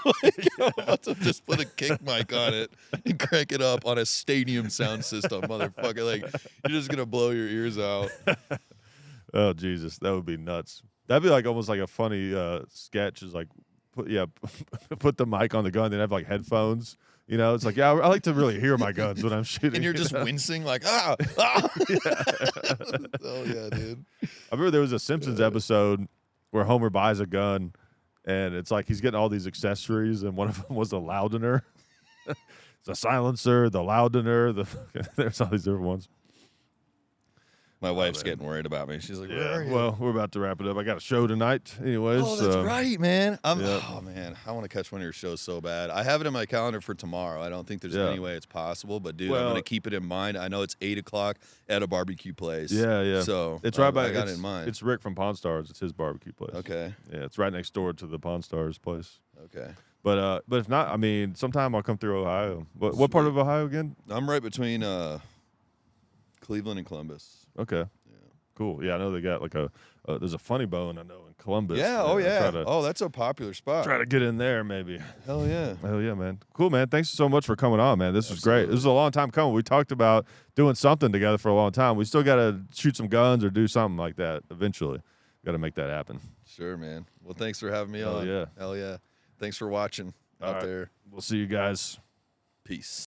I'm about to just put a kick mic on it and crank it up on a stadium sound system, motherfucker. Like, you're just gonna blow your ears out. Oh Jesus, that would be nuts. That'd be like almost like a funny sketch. Is like put the mic on the gun, then have like headphones. It's like, I like to really hear my guns when I'm shooting. And you're just wincing like, ah. Oh yeah, dude. I remember there was a Simpsons episode where Homer buys a gun, and it's like he's getting all these accessories, and one of them was the loudener. The silencer, the loudener, there's all these different ones. My wife's getting worried about me. She's like, where are you? Well, we're about to wrap it up. I got a show tonight anyways. Oh, that's right, man. Oh, man. I want to catch one of your shows so bad. I have it in my calendar for tomorrow. I don't think there's any way it's possible. But, dude, I'm going to keep it in mind. I know it's 8 o'clock at a barbecue place. Yeah. So it's right by. I got it in mind. It's Rick from Pawn Stars. It's his barbecue place. Okay. Yeah, it's right next door to the Pawn Stars place. Okay. But if not, I mean, sometime I'll come through Ohio. What part of Ohio again? I'm right between Cleveland and Columbus. Okay. Cool. Yeah, I know they got like there's a Funny Bone I know in Columbus. Yeah. Oh yeah. That's a popular spot. Try to get in there maybe. Hell yeah. Hell yeah, man. Cool, man. Thanks so much for coming on, man. This was great. This was a long time coming. We talked about doing something together for a long time. We still got to shoot some guns or do something like that eventually. Got to make that happen. Sure, man. Well, thanks for having me on. Yeah. Hell yeah. Thanks for watching out there. We'll see you guys. Peace.